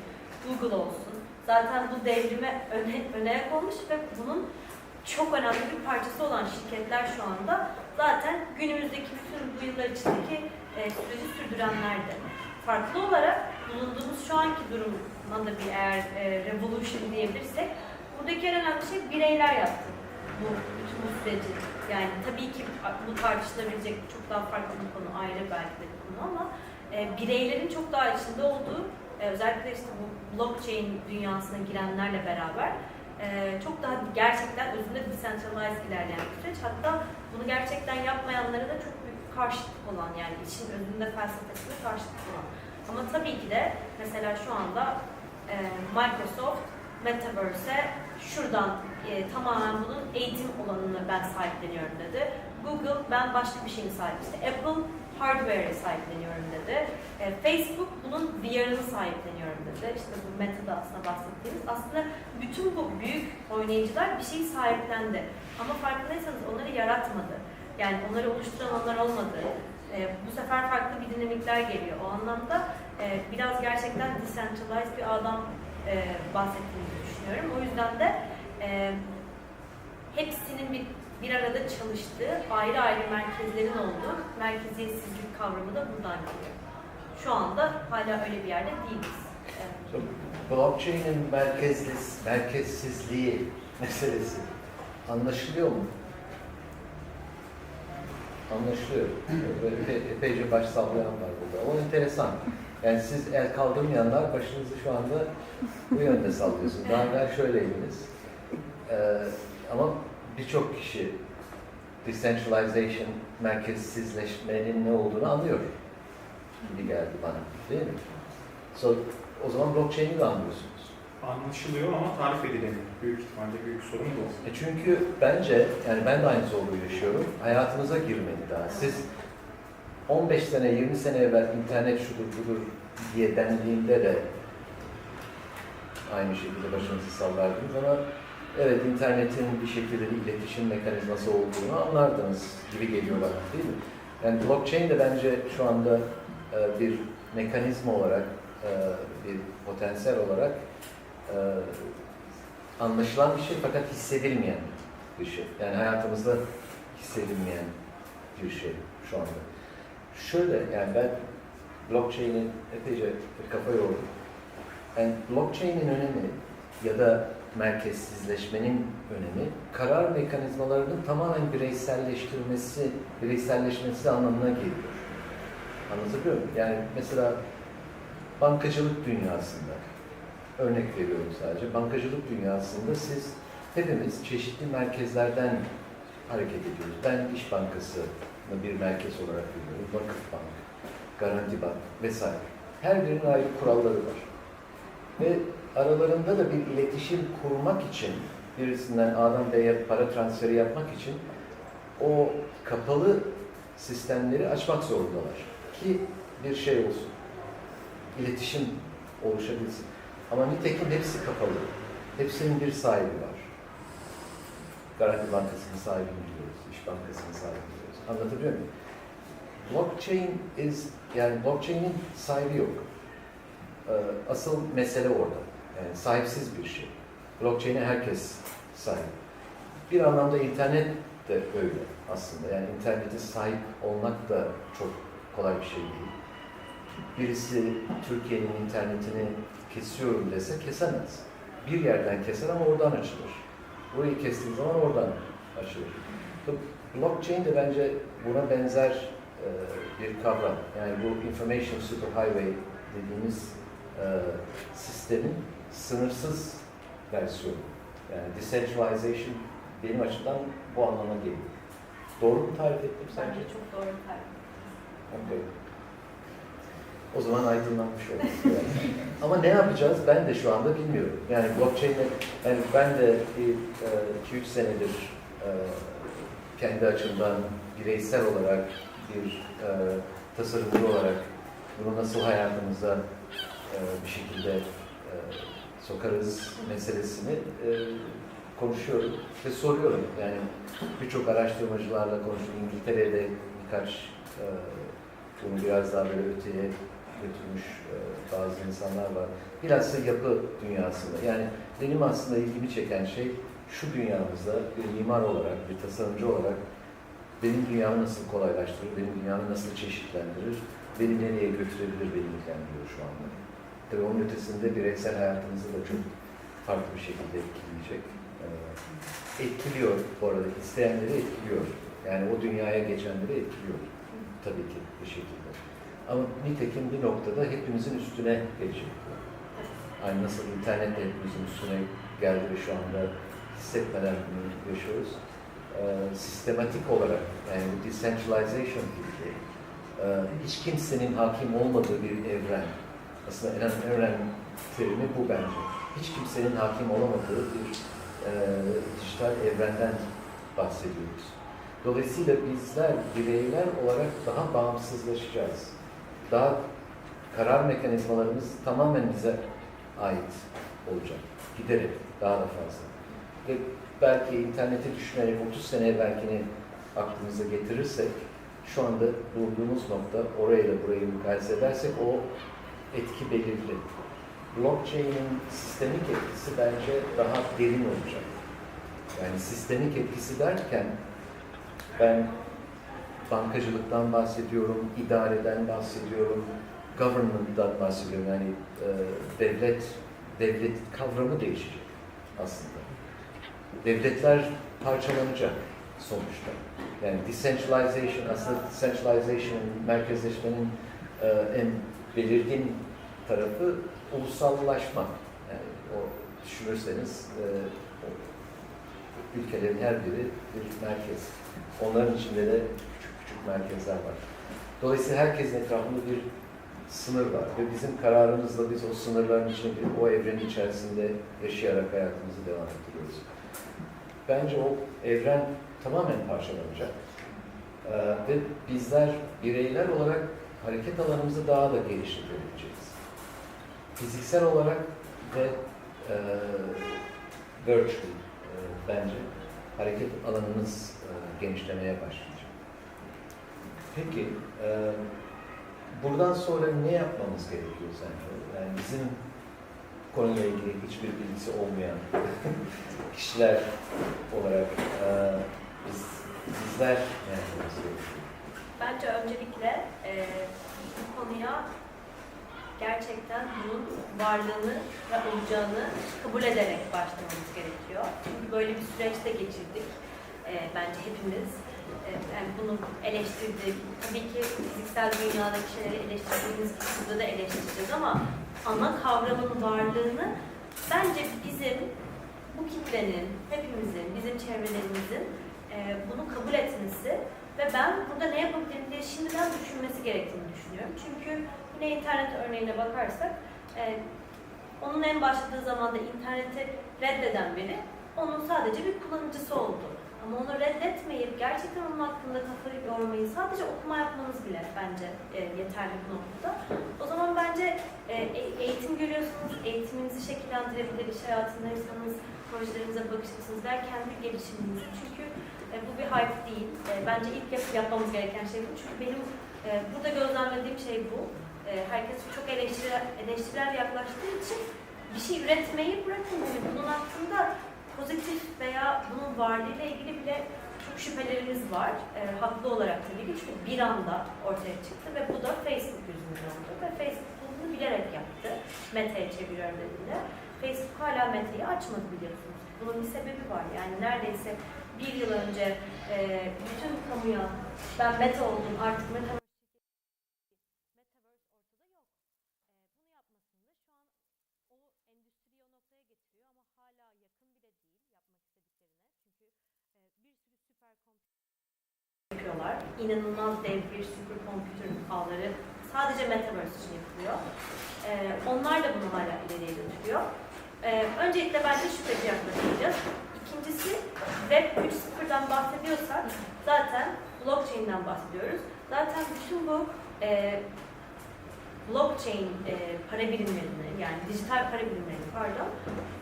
Google olsun. Zaten bu devrime öne olmuş ve bunun çok önemli bir parçası olan şirketler şu anda zaten günümüzdeki bütün bu yıllar içindeki süreci sürdürenlerdi. Farklı olarak bulunduğumuz şu anki duruma da bir eğer revolution diyebilirsek, buradaki en önemli şey bireyler yaptı bütün bu süreci. Yani tabii ki bu tartışılabilecek çok daha farklı bir konu, ayrı belki de bir konu ama bireylerin çok daha içinde olduğu, özellikle işte bu blockchain dünyasına girenlerle beraber çok daha gerçekten özünde decentralized ilerleyen bir süreç. Hatta bunu gerçekten yapmayanlara da çok büyük karşıtlık olan, yani işin özünde felsefesine karşıtlık olan. Ama tabii ki de mesela şu anda Microsoft Metaverse'e şuradan tamamen bunun eğitim alanını ben sahipleniyorum dedi. Google ben başka bir şeyin sahibi. İşte Apple hardware'e sahipleniyorum dedi. Facebook bunun VR'ını sahipleniyorum dedi. İşte bu Meta'da aslında bahsettiğimiz. Aslında bütün bu büyük oynayıcılar bir şeyi sahiplendi. Ama farkındaysanız onları yaratmadı. Yani onları oluşturan onlar olmadı. Bu sefer farklı bir dinamikler geliyor. O anlamda biraz gerçekten decentralized bir ağdan bahsettiğimizi düşünüyorum. O yüzden de hepsinin bir arada çalıştığı, ayrı ayrı merkezlerin olduğu merkeziyetsizlik kavramı da buradan geliyor. Şu anda hala öyle bir yerde değiliz. So, blockchain'in merkezsizliği meselesi anlaşılıyor mu? Anlaşılıyor. Böyle epeyce baş sallayan var burada. O enteresan. Yani siz el kaldırmayanlar başınızı şu anda bu yönde sallıyorsunuz. Daha evvel şöyleydiniz. Ama birçok kişi decentralization, merkezsizleşmenin ne olduğunu anlıyor gibi geldi bana. Değil mi? O zaman blockchain'i de anlıyorsunuz. Anlaşılıyor ama tarif edilemiyor. Büyük ihtimalle büyük sorun bu. Çünkü bence, yani ben de aynı zorluğu yaşıyorum, hayatınıza girmedi daha. Siz 15 sene, 20 sene evvel internet şudur budur diye dendiğinde de aynı şekilde başınızı sallardınız ama evet, internetin bir şekilde bir iletişim mekanizması olduğunu anlardınız gibi geliyor bana, değil mi? Yani blockchain de bence şu anda bir mekanizma olarak, bir potansiyel olarak anlaşılan bir şey fakat hissedilmeyen bir şey. Yani hayatımızda hissedilmeyen bir şey şu anda. Şöyle, yani ben blockchain'i epeyce kafa yordum. Yani blockchain'in önemi ya da merkezsizleşmenin önemi, karar mekanizmalarının tamamen bireyselleşmesi anlamına geliyor. Anlatabiliyor muyum? Yani mesela bankacılık dünyasında, örnek veriyorum sadece, bankacılık dünyasında siz hepimiz çeşitli merkezlerden hareket ediyoruz. Ben İş Bankası'nı bir merkez olarak görüyorum, Vakıfbank, Garanti Bank vesaire. Her birinin ayrı kuralları var. Ve aralarında da bir iletişim kurmak için, birisinden A'dan B'ye para transferi yapmak için o kapalı sistemleri açmak zorundalar. Ki bir şey olsun, iletişim oluşabilsin. Ama nitekim hepsi kapalı. Hepsinin bir sahibi var. Garanti Bankası'nın sahibini biliyoruz, İş Bankası'nın sahibini biliyoruz. Anlatabiliyor muyum? Yani blockchain'in sahibi yok. Asıl mesele orada. Yani sahipsiz bir şey. Blockchain'e herkes sahip. Bir anlamda internet de öyle aslında. Yani internete sahip olmak da çok kolay bir şey değil. Birisi Türkiye'nin internetini kesiyorum dese kesemez. Bir yerden keser ama oradan açılır. Burayı kestiği zaman oradan açılır. Blockchain de bence buna benzer bir kavram. Yani bu Information Superhighway dediğimiz sistemin sınırsız versiyonu. Yani decentralization benim açımdan bu anlama geliyor. Doğru mu tarif ettim sence? Bence çok doğru tarif ettim. Okay. O zaman aydınlanmış olduk. Yani. Ama ne yapacağız ben de şu anda bilmiyorum. Yani blockchain'le, yani ben de 2-3 senedir kendi açımdan bireysel olarak bir tasarımcı olarak bunu nasıl hayatımıza bir şekilde sokarız meselesini konuşuyorum ve soruyorum. Yani birçok araştırmacılarla konuştum. İngiltere'de birkaç bunu biraz daha böyle öteye götürmüş bazı insanlar var. Bilhassa yapı dünyasında. Yani benim aslında ilgimi çeken şey şu dünyamızda bir mimar olarak, bir tasarımcı olarak benim dünyamı nasıl kolaylaştırır, benim dünyamı nasıl çeşitlendirir, beni nereye götürebilir, beni ilgilendiriyor şu anda. Tabii onun ötesinde bireysel hayatımızı da çok farklı bir şekilde etkileyecek. Etkiliyor bu arada, isteyenleri etkiliyor. Yani o dünyaya geçenleri etkiliyor tabii ki bir şekilde. Ama nitekim bir noktada hepimizin üstüne gelecek. Yani nasıl internet de hepimizin üstüne geldi ve şu anda hissetmeden bunu yaşıyoruz. Sistematik olarak, yani bu decentralization gibi hiç kimsenin hakim olmadığı bir evren. Aslında en önemli terimi bu bence. Hiç kimsenin hakim olamadığı bir dijital evrenden bahsediyoruz. Dolayısıyla bizler bireyler olarak daha bağımsızlaşacağız. Daha karar mekanizmalarımız tamamen bize ait olacak. Giderek daha da fazla. Ve belki interneti düşünerek 30 sene evvelkini aklımıza getirirsek şu anda bulduğumuz nokta orayla burayı mukayese edersek o etki belirli. Blockchain'in sistemik etkisi bence daha derin olacak. Yani sistemik etkisi derken ben bankacılıktan bahsediyorum, idareden bahsediyorum, government'dan bahsediyorum. Yani devlet kavramı değişecek aslında. Devletler parçalanacak sonuçta. Yani decentralization, aslında decentralization, merkezleşmenin en belirgin tarafı ulusallaşma. Yani o düşünürseniz ülkelerin her biri bir merkez. Onların içinde de küçük küçük merkezler var. Dolayısıyla herkesin etrafında bir sınır var ve bizim kararımızla biz o sınırların içinde, o evrenin içerisinde yaşayarak hayatımızı devam ettiriyoruz. Bence o evren tamamen parçalanacak. Ve bizler bireyler olarak hareket alanımızı daha da geliştirebileceğiz. Fiziksel olarak ve virtual bence hareket alanımız genişlemeye başlayacak. Peki, buradan sonra ne yapmamız gerekiyor sence? Yani bizim konuyla ilgili hiçbir bilgisi olmayan kişiler olarak bizler ne yapmamız gerekiyor? Bence öncelikle bu konuya gerçekten bunun varlığını ve olacağını kabul ederek başlamamız gerekiyor. Çünkü böyle bir süreçte geçirdik. Bence hepimiz. Yani bunu eleştirdik. Tabii ki fiziksel dünyadaki şeyleri eleştirdiğimiz gibi burada da eleştireceğiz ama ana kavramın varlığını bence bizim, bu kitlenin, hepimizin, bizim çevrelerimizin bunu kabul etmesi ve ben burada ne yapabilirim diye şimdiden düşünmesi gerektiğini düşünüyorum. Çünkü yine internet örneğine bakarsak, onun en başladığı zamanda interneti reddeden biri, onun sadece bir kullanıcısı oldu. Ama onu reddetmeyip gerçekten onun hakkında kafayı yormayı, sadece okuma yapmanız bile bence yeterli bu noktada. O zaman bence eğitim görüyorsunuz, eğitiminizi şekillendirebilir, iş hayatındaysanız projelerinize bakış açınız veya kendi gelişiminizi. Çünkü bu bir hype değil. Bence ilk yapmamız gereken şey bu. Çünkü benim burada gözlemlediğim şey bu. Herkes çok eleştirel yaklaştığı için bir şey üretmeyi bırakın. Bunun hakkında pozitif veya bunun varlığıyla ilgili bile çok şüphelerimiz var. Haklı olarak tabii ki, çünkü bir anda ortaya çıktı ve bu da Facebook yüzünden oldu. Ve Facebook bunu bilerek yaptı. Meta'ya çeviriyorum dediğinde. Facebook hala Meta'yı açmadı biliyorsunuz. Bunun bir sebebi var. Yani neredeyse bir yıl önce bütün kamuya ben Meta oldum, artık Meta yapıyorlar. İnanılmaz dev bir süperkompütür ağları sadece Metaverse için yapılıyor. Onlar da bunu hala ileriye götürüyor. Öncelikle bence şüpheci yaklaşacağız. İkincisi, Web 3.0'dan bahsediyorsak zaten blockchain'den bahsediyoruz. Zaten bütün bu blockchain para birimlerini, yani dijital para birimlerini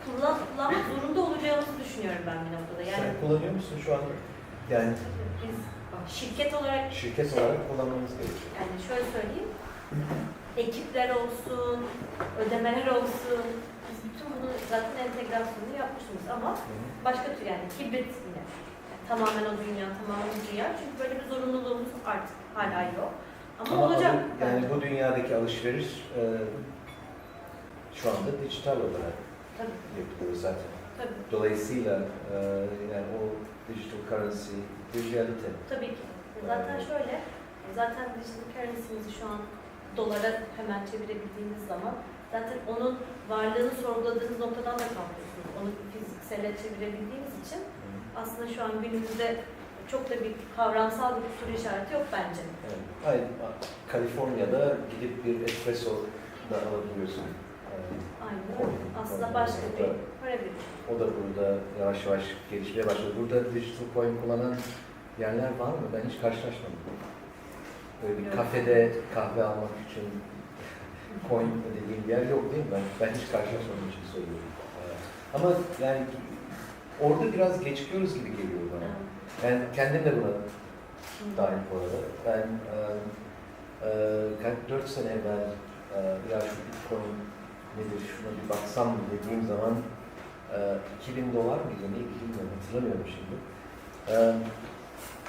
kullanmak zorunda olacağımızı düşünüyorum ben bir noktada. Yani Sen kullanıyor musun şu anda? Yani biz şirket olarak kullanmamız gerekiyor. Yani şöyle söyleyeyim, ekipler olsun, ödemeler olsun, biz bütün bunu zaten entegrasyonunu yapmışız ama başka tür, yani hibrit yine. Yani tamamen o dünya, tamamen o dünya. Çünkü böyle bir zorunluluğumuz artık hala yok. Ama olacak. Yani bu dünyadaki alışveriş şu anda dijital olarak yapılıyor zaten. Tabii. Dolayısıyla yani o digital currency bir realite. Tabii ki. Zaten şöyle, zaten digital currency'mizi şu an dolara hemen çevirebildiğiniz zaman zaten onun varlığını sorguladığınız noktadan da kalkıyorsunuz. Onu fiziksele çevirebildiğiniz için aslında şu an günümüzde çok da bir kavramsal bir soru işareti yok bence. Evet. Hayır, Kaliforniya'da gidip bir espresso da alabiliyorsun. Aynen. Aslında başka bir para birimi. O da burada yavaş yavaş gelişmeye başladı. Burada digital coin kullanan yerler var mı? Ben hiç karşılaşmadım. Böyle bir kafede kahve almak için coin ödediğim bir yer yok değil mi? Ben hiç karşılaşmadığım için söylüyorum. Ama yani orada biraz geçiyoruz gibi geliyor bana. Ben kendim de buna dahil bu arada. Ben 4 sene evvel ya şu Bitcoin nedir, şuna bir baksam mı dediğim zaman $2000 mıydı, neydi bilmiyorum, hatırlamıyorum şimdi.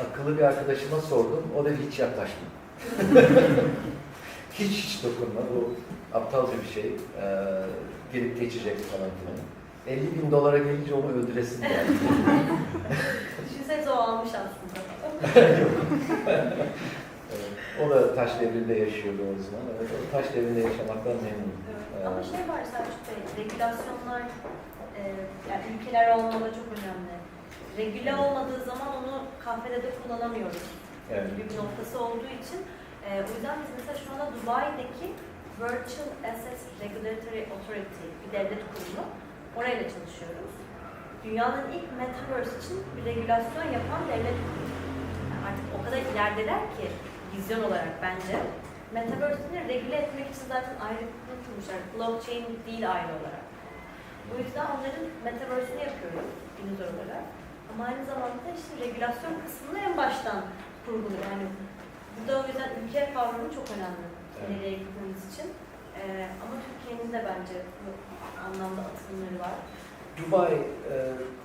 Akıllı bir arkadaşıma sordum, o da hiç yaklaşmadı. hiç dokunmadı, o aptalca bir şey, gelip geçecek falan filan. $50.000 gelince onu öldüresin geldi. Düşünsenize o almış aslında. O da taş devrinde yaşıyordu o zaman. Evet, o taş devrinde yaşamaktan memnunum. Evet. Ama şey var Selçuk Bey, regülasyonlar yani ülkeler olmalı çok önemli. Regüle olmadığı zaman onu kafede de kullanamıyoruz. Evet. Gibi bir noktası olduğu için o yüzden biz mesela şu anda Dubai'deki Virtual Assets Regulatory Authority bir devlet kurumu, orayla çalışıyoruz. Dünyanın ilk Metaverse için bir regülasyon yapan devlet kurumu. Yani artık o kadar ilerideler ki vizyon olarak bence. Metaverse'ini regüle etmek için zaten ayrı kurmuşlar. Blockchain değil ayrı olarak. O yüzden onların Metaverse'ini yapıyoruz dinozor olarak. Ama aynı zamanda işte regülasyon kısmını en baştan kurguluyor. Yani burada o yüzden ülke kavramı çok önemli ileriye gitmemiz için. Ama Türkiye'nin de bence bu anlamda atılımları var. Dubai,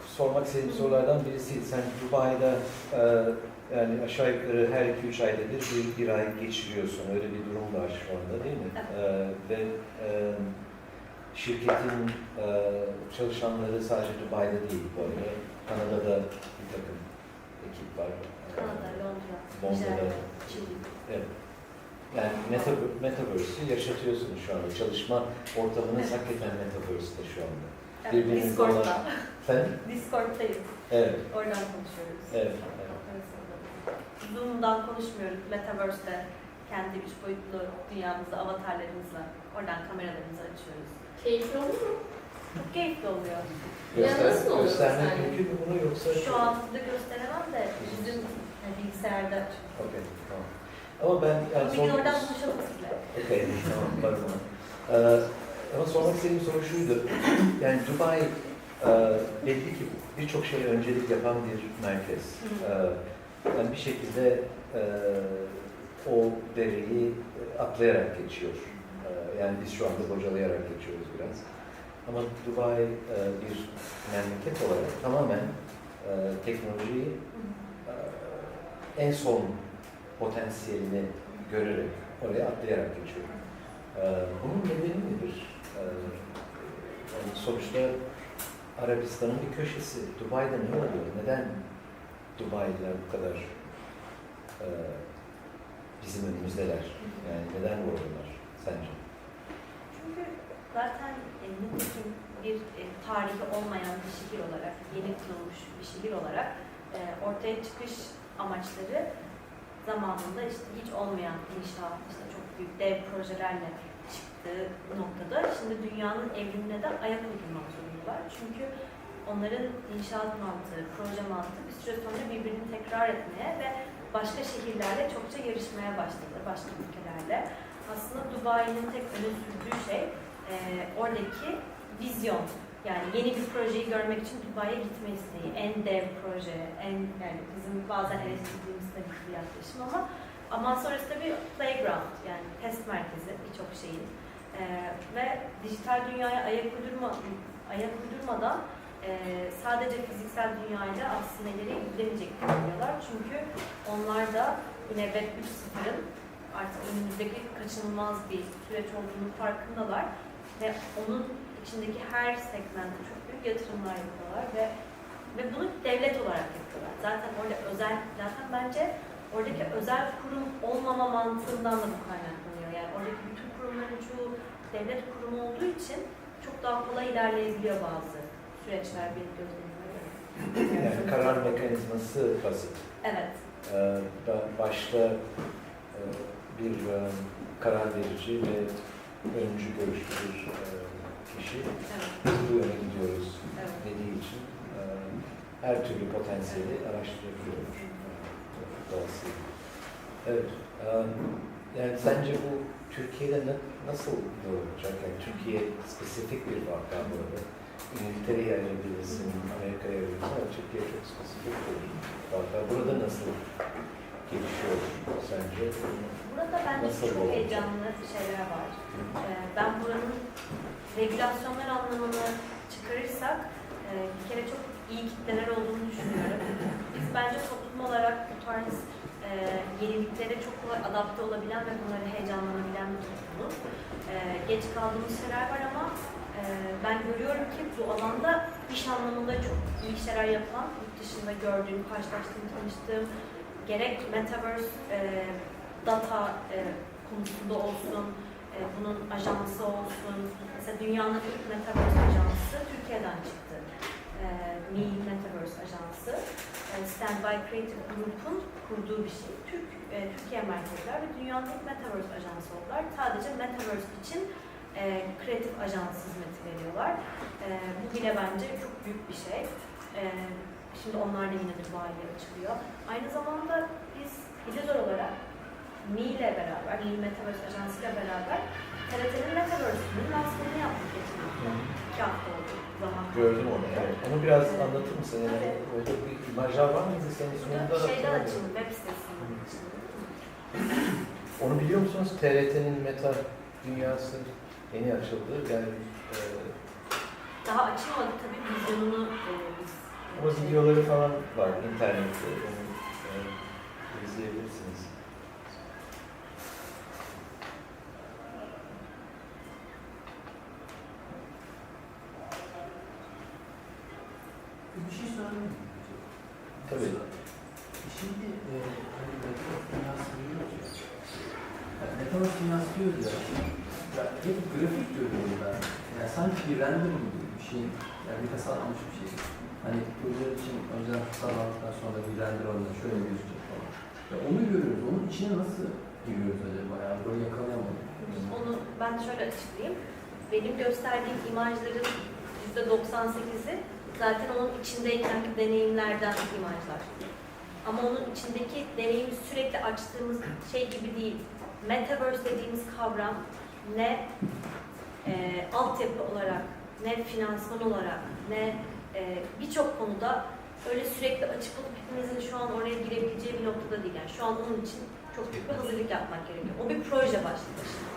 sormak istediğim sorulardan birisi. Sen Dubai'de yani aşağı yukarı her 2-3 ayda bir ay geçiriyorsun. Öyle bir durum var şu anda değil mi? Evet. Ve şirketin çalışanları sadece Dubai'de değil bu arada. Kanada'da bir takım ekip var. Kanada, Londra'da. Çili. Evet. Yani Metaverse'ü yaşatıyorsunuz şu anda. Çalışma ortamınız hakikaten Metaverse'de şu anda. Evet, Discord'da. Sen? Discord'dayız. Evet. Oradan konuşuyoruz. Evet. Zoom'dan konuşmuyoruz. Metaverse'de kendi 3 boyutlu dünyamızda avatarlarımızla oradan kameralarımızı açıyoruz. Keyifli olur mu? çok keyifli oluyor. Nasıl oluyor Göstermek yani? mümkün mü bunu yoksa? Şu an size gösteremem de bizim bilgisayarda. Okey, tamam. Ama ben yani Bir gün oradan buluşalım sizinle. Okey, tamam, pardon. Ama sormak istediğim soru şuydu. Yani Dubai belli ki birçok şeye öncelik yapan bir merkez. Yani bir şekilde o dereyi atlayarak geçiyor. Yani biz şu anda bocalayarak geçiyoruz biraz. Ama Dubai bir memleket olarak tamamen teknolojiyi en son potansiyelini görerek oraya atlayarak geçiyor. Bunun nedeni nedir? Yani sonuçta Arabistan'ın bir köşesi. Dubai'de ne oluyor? Neden Dubai'liler bu kadar bizim önümüzdeler? Yani neden oradalar sence? Çünkü zaten nitekim bir tarihi olmayan bir şehir olarak, yeni kurulmuş bir şehir olarak ortaya çıkış amaçları zamanında işte hiç olmayan inşaat, işte çok büyük dev projelerle çıktığı noktada şimdi dünyanın evrimine de ayak uydurmak zorundalar. Çünkü onların inşaat mantığı, proje mantığı bir süre sonra birbirini tekrar etmeye ve başka şehirlerle çokça yarışmaya başladı, başka ülkelerle. Aslında Dubai'nin tek öne sürdüğü şey oradaki vizyon. Yani yeni bir projeyi görmek için Dubai'ye gitme isteği, en dev proje, yani bizim bazen eleştirdiğimiz tabii bir yaklaşım ama sonrasında bir playground, yani test merkezi birçok şeyin ve dijital dünyaya ayak uydurmadan sadece fiziksel dünyayla aslında ileriye gidilemeyeceklerini biliyorlar. Çünkü onlar da yine Web 3.0'ın artık önümüzdeki kaçınılmaz bir süreç olduğunu farkındalar ve onun içindeki her segmente çok büyük yatırımlar yapıyorlar ve bunu devlet olarak yapıyorlar. Zaten orada zaten bence oradaki özel kurum olmama mantığından da bu kaynaklanıyor. Yani oradaki bütün kurumların çoğu devlet kurumu olduğu için çok daha kolay ilerleyebiliyor bazı süreçler benim gözlemime göre. Yani karar mekanizması basit. Evet. Başta bir karar verici ve öncü görüşlü bir kişi bu yöne gidiyoruz dediği için her türlü potansiyeli araştırabiliyor. Dolayısıyla. Evet. Yani sence bu Türkiye'de nasıl olacak? Yani Türkiye spesifik bir vaka burada. İngiltere'ye ayırabilirsin, Amerika'ya ayırabilirsin ama Türkiye çok spesifik bir vaka. Burada nasıl gelişiyor sence? Burada bence çok heyecanlı şeyler var. Ben buranın regülasyonlar anlamını çıkarırsak bir kere çok iyi kitleler olduğunu düşünüyorum. Biz bence toplum olarak bu tarz yeniliklere çok kolay adapte olabilen ve bunları heyecanlanabilen bir toplumuz. Geç kaldığımız şeyler var ama ben görüyorum ki bu alanda iş anlamında çok iyi şeyler yapılan, yurt dışında gördüğüm, karşılaştığım, tanıştığım gerek Metaverse, data konusunda olsun, bunun ajansı olsun. Mesela dünyanın ilk Metaverse ajansı Türkiye'den çıktı. Mi Metaverse ajansı. Standby Creative Group'un kurduğu bir şey. Türkiye merkezler ve dünyanın ilk Metaverse ajansı oldular. Sadece Metaverse için kreatif ajans hizmeti veriyorlar. Bu bile bence çok büyük bir şey. Şimdi onlar da yine Dubai'ye açılıyor. Aynı zamanda biz İllüzor olarak Mi ile beraber, Mi Metaverse Ajansı ile beraber TRT'nin Metaverse'ünün lansmanını yaptık geçen hafta. 2 hafta oldu zaman. Gördüm onu, evet. Onu biraz anlatır mısın? Yani orada bir imajlar var mıydı senin sunumunda? Şeyden açıldı, web sitesinden açıldı. Onu biliyor musunuz? TRT'nin meta dünyası yeni açıldı. Yani daha açılmadı tabii, vizyonunu biz. ama videoları falan var internette. Onu izleyebilirsiniz. Bir şey sorabilir miyim? Tabii. Şimdi hani Metaverse dünyası diyoruz ya. Yani Metaverse dünyası diyoruz ya. Hep grafik görüyorum ben. Yani sanki bir render gibi bir şey. Yani bir tasarlanmış bir şey. Hani projeler için önceden tasarlandıktan sonra bir render alınıyor. Şöyle gözükecek falan. Ya onu görüyoruz. Onun içine nasıl giriyoruz acaba? Yani böyle yakalayamadım. Onu ben şöyle açıklayayım. Benim gösterdiğim imajların %98'i zaten onun içindeykenki deneyimlerden imajlar. Ama onun içindeki deneyimi sürekli açtığımız şey gibi değil. Metaverse dediğimiz kavram ne altyapı olarak, ne finansman olarak, ne birçok konuda öyle sürekli açık olup hepimizin şu an oraya girebileceği bir noktada değil. Yani şu an onun için çok büyük bir hazırlık yapmak gerekiyor. O bir proje başlı başına.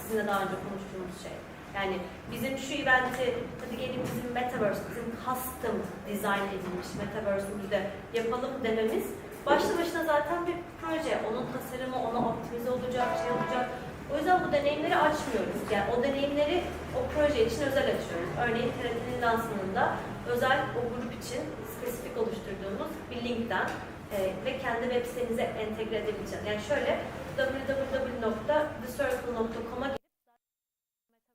Sizinle daha önce konuştuğumuz şey. Yani bizim şu eventi, hadi gelin bizim Metaverse, bizim custom design edilmiş Metaverse'ümüzde yapalım dememiz başlı başına zaten bir proje. Onun tasarımı, ona optimize olacak, şey olacak. O yüzden bu deneyimleri açmıyoruz. Yani o deneyimleri o proje için özel açıyoruz. Örneğin TRT'nin lansmanında özel o grup için spesifik oluşturduğumuz bir linkten ve kendi web sitenize entegre edebileceğiz. Yani şöyle www.thecircle.com'a girip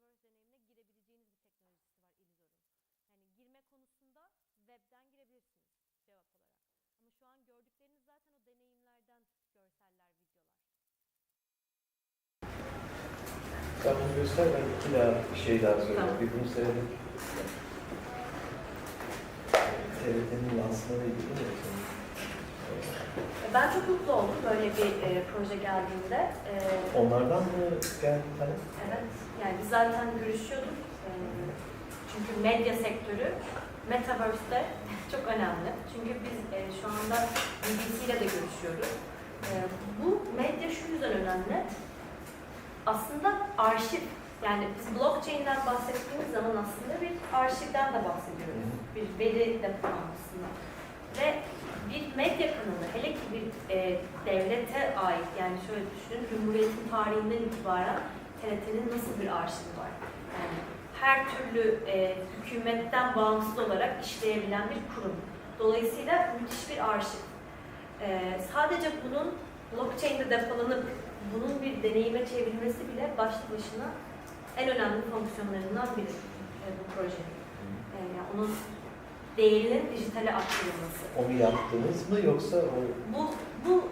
Metaverse deneyimine girebileceğiniz bir teknolojisi var Illuzor'un. Yani girme konusunda webden girebilirsiniz cevap olarak. Ama şu an gördükleriniz zaten o deneyimlerden görseller, videolar. Sen bunu göster, ben bir şey daha söyleyeyim. Tamam. Bir bunu söyledim. TRT'nin lansmanı ilgili mi? Ben çok mutlu oldum böyle bir proje geldiğinde. Onlardan mı geldi tabii? Evet, yani biz zaten görüşüyorduk. Çünkü medya sektörü Metaverse'de çok önemli. Çünkü biz şu anda BBC ile de görüşüyoruz. Bu medya şu yüzden önemli. Aslında arşiv, yani biz blockchain'den bahsettiğimiz zaman aslında bir arşivden de bahsediyoruz. Bir veri depolanmasından. Ve bir medya kanalı, hele ki bir devlete ait, yani şöyle düşünün, Cumhuriyet'in tarihinden itibaren TRT'nin nasıl bir arşivi var? Yani her türlü hükümetten bağımsız olarak işleyebilen bir kurum. Dolayısıyla müthiş bir arşiv. Sadece bunun blockchain'de depolanıp bunun bir deneyime çevrilmesi bile başlı başına en önemli fonksiyonlarından biri bu projenin. Yani onun değerinin dijitale aktarılması. Onu yaptınız mı yoksa o... Bu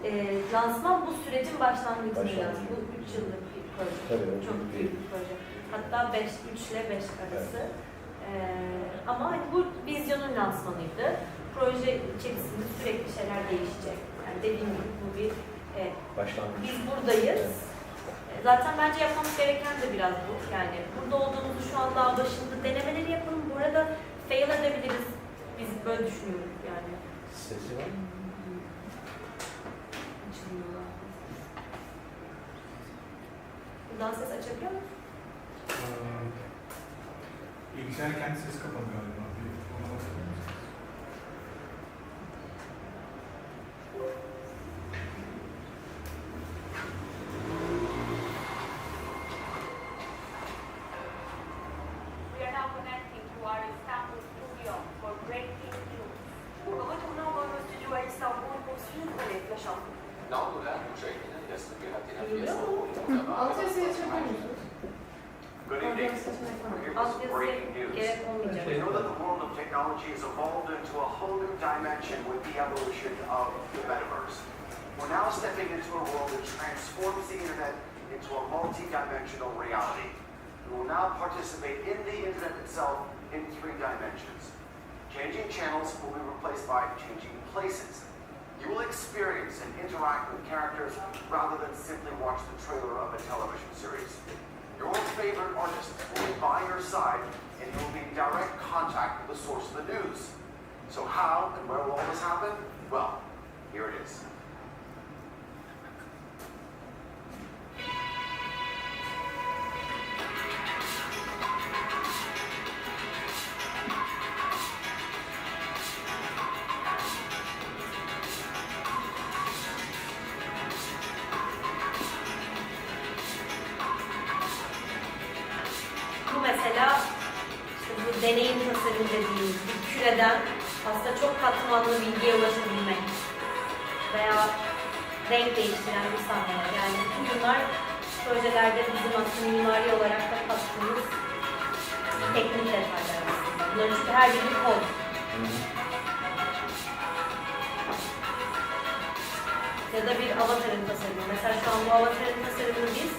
lansman bu sürecin başlangıcı. Bu 3 yıllık bir proje. Tabii, çok büyük bir proje. Hatta 3 ile 5 arası. Evet. Ama hani bu vizyonun lansmanıydı. Proje içerisinde sürekli şeyler değişecek. Yani dediğim gibi bu bir Başlangıç. biz buradayız. Zaten bence yapmamız gereken de biraz bu. Yani burada olduğumuzu şu an daha başında denemeleri yapalım. Bu arada fail edebiliriz. Biz böyle düşünüyoruz yani. Sesi var mı? Açılmıyorlar. Buradan ses açabiliyor musun? Bilgisayar kendi sesi kapalı galiba. Ona bakabilir misiniz? We are now connecting to our Istanbul studio for breaking news. Retournons dans nos studios à Istanbul pour suivre les flash infos. Alt yazı açabiliyor musunuz? Good evening. Alt yazıya gerek olmayacak. We know that the world of technology has evolved into a whole new dimension with the evolution of the metaverse. We're now stepping into a world that transforms the internet into a multi-dimensional reality. We will now participate in the internet itself in 3 dimensions. Changing channels will be replaced by changing places. You will experience and interact with characters rather than simply watch the trailer of a television series. Your favorite artist will be by your side and you will be in direct contact with the source of the news. So how and where will all this happen? Well, here it is. Bu mesela işte bu deneyim tasarım dediğimiz bir küreden aslında çok katmanlı bilgiye ulaşabilmek veya renk değiştiren bir sahneler. Yani bunlar projelerde bizim aslında mimari olarak da kattığımız teknik detaylar aslında. Bunların çünkü her biri kod. Ya da bir avatarın tasarımı. Mesela şu an bu avatarın tasarımını biz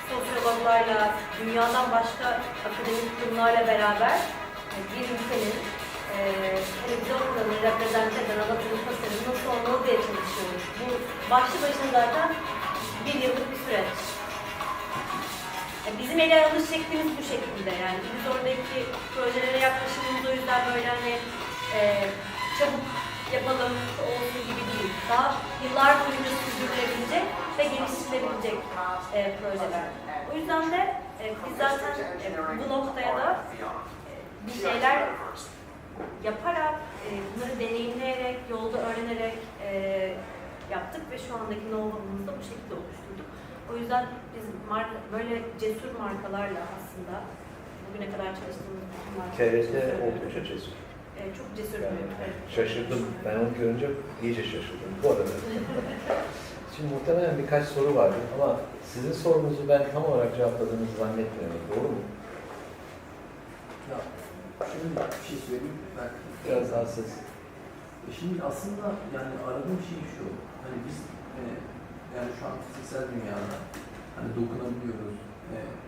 sosyologlarla, dünyadan başka akademik kurumlarla beraber bir ülkenin televizyon kanalını reprezent eden anlatım tasarımı nasıl olmalı diye çalışıyoruz. Bu başlı başına zaten 1 yıllık bir süreç. Bizim ele alış şeklimiz bu şekilde yani. Biz oradaki projelere yaklaşımımız o yüzden böyle hani çabuk yapalım olsun gibi değil. Daha yıllar boyunca sürdürülebilecek ve geliştirilebilecek projeler. O yüzden de biz zaten bu noktaya da bir şeyler yaparak, bunları deneyimleyerek, yolda öğrenerek yaptık ve şu andaki know-how'umuzu da bu şekilde oluşturduk. O yüzden biz böyle cesur markalarla aslında bugüne kadar çalıştığımız bütün markalar... TRT oldukça cesur. Çok cesur. Yani, şaşırdım. Ben onu görünce iyice şaşırdım. Bu arada. Şimdi muhtemelen birkaç soru vardı ama sizin sorunuzu ben tam olarak cevapladığınızı zannetmiyorum. Doğru mu? Ya, şöyle bir şey söyleyeyim. Biraz daha ses. Şimdi aslında yani aradığım şey şu. Hani biz yani şu an fiziksel dünyada hani dokunabiliyoruz.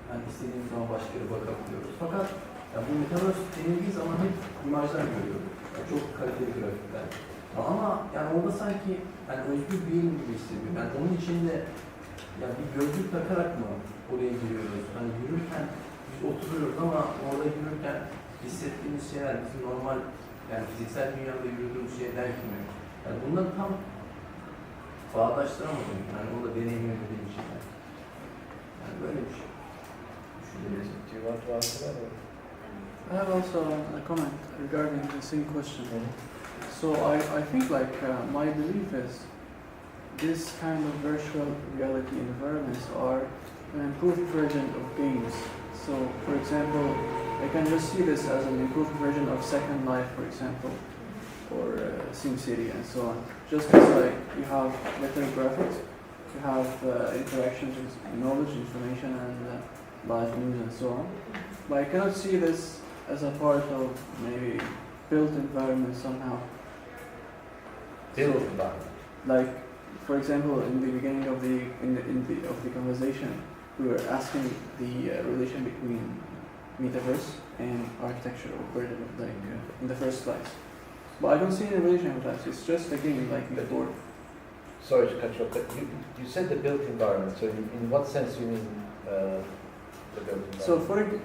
Yani istediğimiz zaman başka yere bakabiliyoruz. Fakat yani bu metaverse denildiği zaman hep imajlar görüyoruz. Yani çok kaliteli grafikler. Ama yani orada sanki yani özgür bir yerim gibi hissediyorum. Yani onun içinde yani bir gözlük takarak mı oraya giriyoruz? Hani yürürken biz oturuyoruz ama orada yürürken hissettiğimiz şeyler bizim normal yani fiziksel dünyada yürüdüğümüz şeyler gibi. Yani bunları tam bağdaştıramadım. Yani orada deneyimlediğim şeyler. Yani böyle bir şey. Do you want to answer that? Or? I have also a comment regarding the same question. So I think like my belief is this kind of virtual reality environments are an improved version of games. So for example, I can just see this as an improved version of Second Life, for example, or SimCity and so on. Just as like you have better graphics, you have interactions with knowledge, information, and live news and so on. But I cannot see this as a part of maybe built environment somehow. Built environment. Like, for example, in the beginning of the conversation, we were asking the relation between metaverse and architecture, or like in the first slides. But I don't see any relation with that. It's just a game, like the board. Sorry to cut you off, but you said the built environment. So in what sense do you mean the built environment? So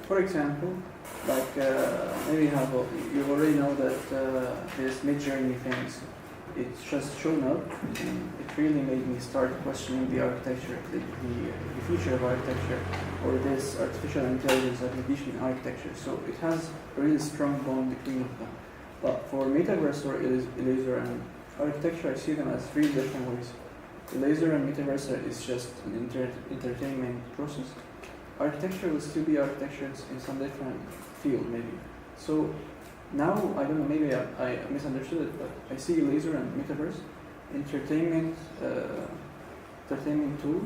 for example, like maybe you already know that this Midjourney things, it's just shown up, and it really made me start questioning the architecture, the future of architecture, or this artificial intelligence application in architecture. So it has a really strong bond between them. But for metaverse or laser and architecture, I see them as three different ways. Laser and metaverse is just an entertainment process. Architecture will still be architecture in some different field, maybe. So now, I don't know, maybe I misunderstood it, but I see laser and metaverse, entertainment tool,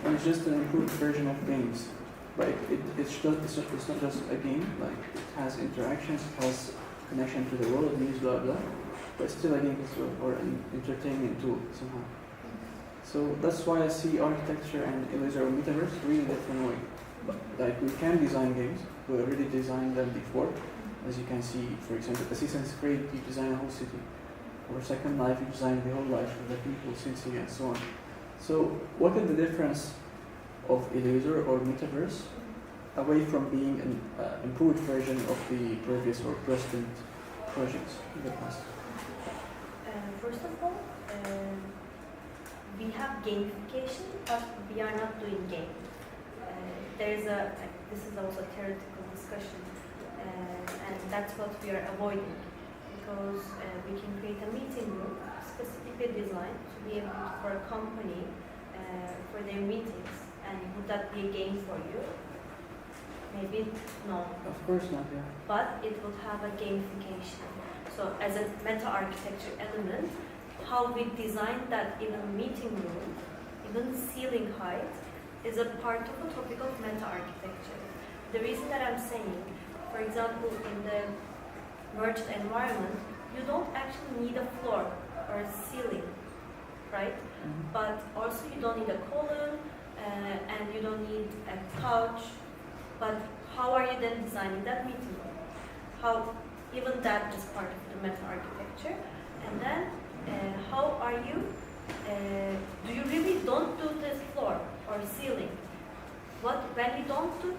and it's just an improved version of games. Like it's not just a game, like it has interactions, it has connection to the world, news, blah blah, but it's still a game as well, or an entertainment tool somehow. So that's why I see architecture and laser or metaverse really different way. But, like we can design games, we already designed them before. As you can see, for example, Assassin's Creed, you design a whole city. Or Second Life, you design the whole life of the people, city, and so on. So, what is the difference of a laser or metaverse away from being an improved version of the previous or present projects in the past? First of all, we have gamification, but we are not doing game. This is also a theoretical discussion. And that's what we are avoiding, because we can create a meeting room specifically designed to be able for a company for their meetings. And would that be a game for you? Maybe no. Of course not, yeah. But it would have a gamification. So as a meta architecture element, how we design that even meeting room, even ceiling height, is a part of the topic of meta architecture. The reason that I'm saying, for example, in the virtual environment, you don't actually need a floor or a ceiling, right? Mm-hmm. But also you don't need a column and you don't need a couch. But how are you then designing that meeting room? how even that is part of the meta architecture. And then how are you, do you really don't do this floor or ceiling? When you don't do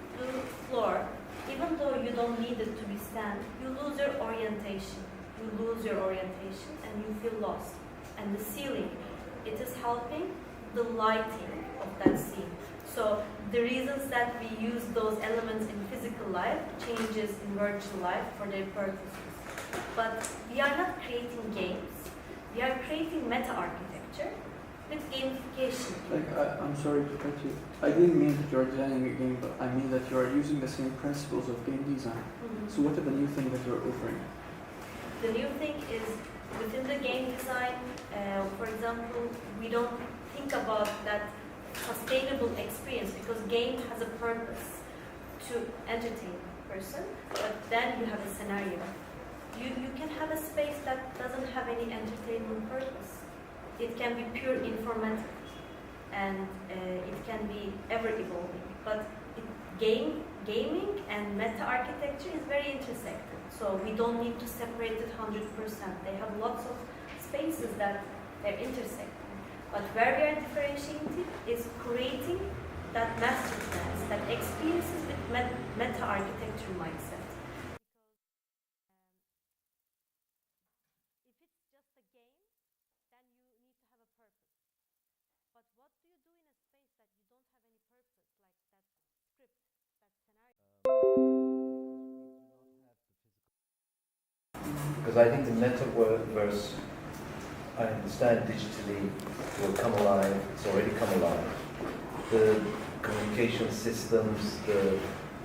floor, even though you don't need it to be stand, you lose your orientation. You lose your orientation and you feel lost. And the ceiling, it is helping the lighting of that scene. So the reasons that we use those elements in physical life changes in virtual life for their purposes. But we are not creating games. We are creating meta architecture with gamification. I'm sorry to cut you. I didn't mean that you are designing a game, but I mean that you are using the same principles of game design. Mm-hmm. So what are the new thing that you're offering? The new thing is within the game design, for example, we don't think about that sustainable experience because game has a purpose to entertain a person, but then you have a scenario. You can have a space that doesn't have any entertainment purpose. It can be pure informative and it can be ever evolving. But gaming and meta architecture is very intersected. So we don't need to separate it 100%. They have lots of spaces that they're intersecting. But where we are differentiating is creating that master plans, that experiences with meta architecture mindset. If it's just a game, then you need to have a purpose. But what do you do in a space that you don't have any purpose, like that script, that scenario? Because I think the metaverse, I understand digitally, will come alive. It's already come alive. The communication systems, the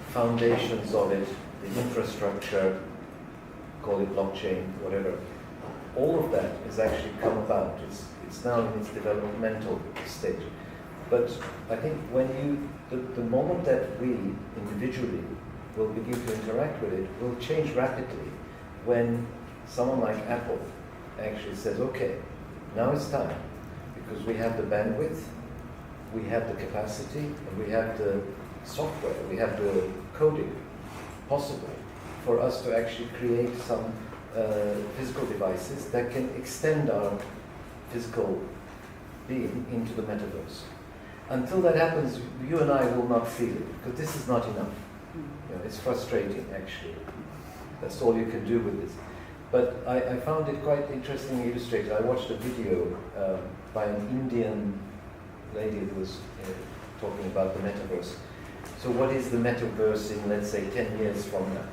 foundations of it, the infrastructure, call it blockchain, whatever, all of that has actually come about. It's now in its developmental stage. But I think when the moment that we individually will begin to interact with it will change rapidly when someone like Apple actually says, okay, now it's time, because we have the bandwidth, we have the capacity, and we have the software, we have the coding possible for us to actually create some physical devices that can extend our physical being into the metaverse. Until that happens, you and I will not feel it, because this is not enough. You know, it's frustrating, actually. That's all you can do with this. But I found it quite interestingly illustrated. I watched a video by an Indian lady who was talking about the metaverse. So what is the metaverse in, let's say, 10 years from now?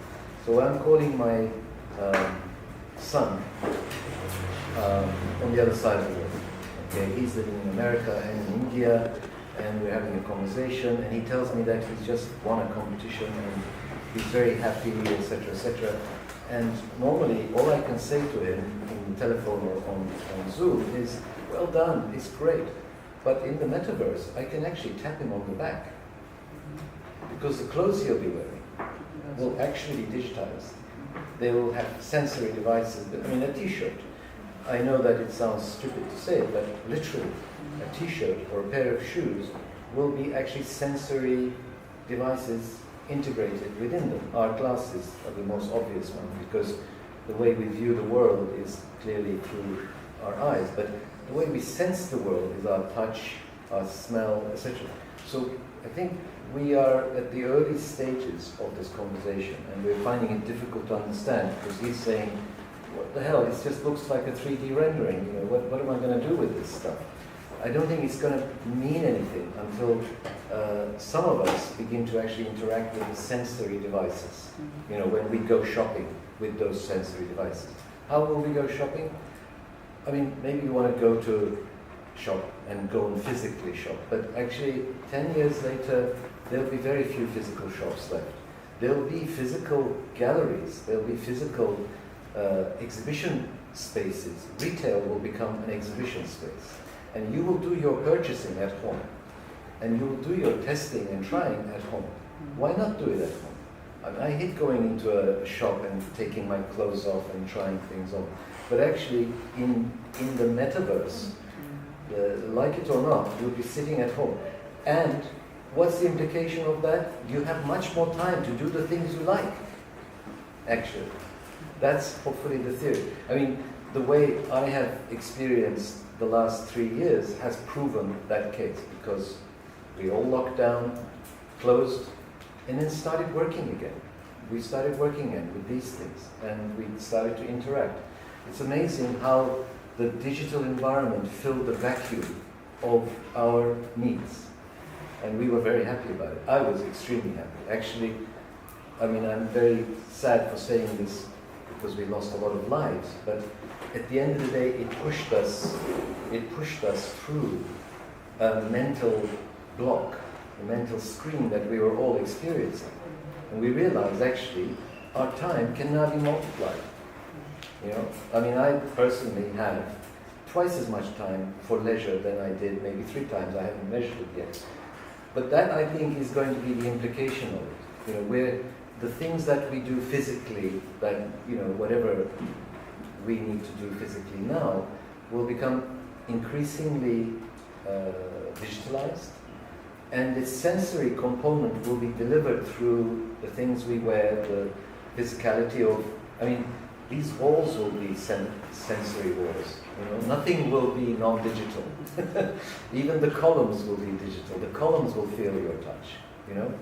So I'm calling my son on the other side of the world. Okay, he's living in America and in India, and we're having a conversation, and he tells me that he's just won a competition and he's very happy, etc., etc. And normally, all I can say to him in the telephone or on Zoom is, well done, it's great. But in the metaverse, I can actually tap him on the back, because the clothes he'll be wearing will actually be digitized. They will have sensory devices. I mean, a t-shirt. I know that it sounds stupid to say it, but literally, a t-shirt or a pair of shoes will be actually sensory devices integrated within them. Our glasses are the most obvious one, because the way we view the world is clearly through our eyes, but the way we sense the world is our touch, our smell, etc. So I think we are at the early stages of this conversation, and we're finding it difficult to understand, because he's saying, what the hell, it just looks like a 3D rendering, you know, what am I going to do with this stuff? I don't think it's going to mean anything until some of us begin to actually interact with the sensory devices. You know, when we go shopping with those sensory devices. How will we go shopping? I mean, maybe you want to go to shop and go and physically shop, but actually 10 years later, there'll be very few physical shops left. There'll be physical galleries, there'll be physical exhibition spaces. Retail will become an exhibition space. And you will do your purchasing at home. And you will do your testing and trying at home. Why not do it at home? I mean, I hate going into a shop and taking my clothes off and trying things on. But actually, in the metaverse, like it or not, you'll be sitting at home. And what's the implication of that? You have much more time to do the things you like. actually. That's hopefully the theory. I mean, the way I have experienced the last 3 years has proven that case, because we all locked down, closed, and then started working again. We started working again with these things, and we started to interact. It's amazing how the digital environment filled the vacuum of our needs. And we were very happy about it. I was extremely happy. Actually, I mean, I'm very sad for saying this because we lost a lot of lives, but at the end of the day, it pushed us through a mental block, a mental screen that we were all experiencing. And we realized actually our time can now be multiplied. You know, I mean, I personally have twice as much time for leisure than I did, maybe 3 times. I haven't measured it yet. But that, I think, is going to be the implication of it. You know, where the things that we do physically, that, you know, whatever we need to do physically now, will become increasingly digitalized, and the sensory component will be delivered through the things we wear, the physicality of, I mean, these walls will be sensory walls. You know, nothing will be non-digital. Even the columns will be digital. The columns will feel your touch. You know,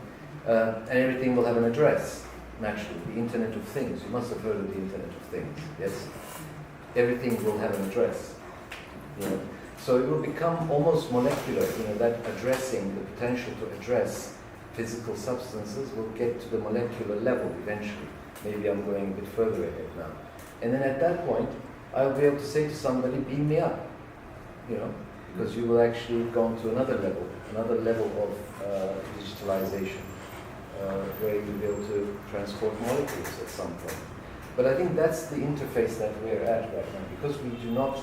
and everything will have an address. Naturally, the Internet of Things. You must have heard of the Internet of Things. Yes, everything will have an address. You know, so it will become almost molecular. You know, that addressing, the potential to address physical substances will get to the molecular level eventually. Maybe I'm going a bit further ahead now. And then at that point, I'll be able to say to somebody, beam me up, you know, because you will actually have gone to another level of digitalization, where you'll be able to transport molecules at some point. But I think that's the interface that we're at right now, because we do not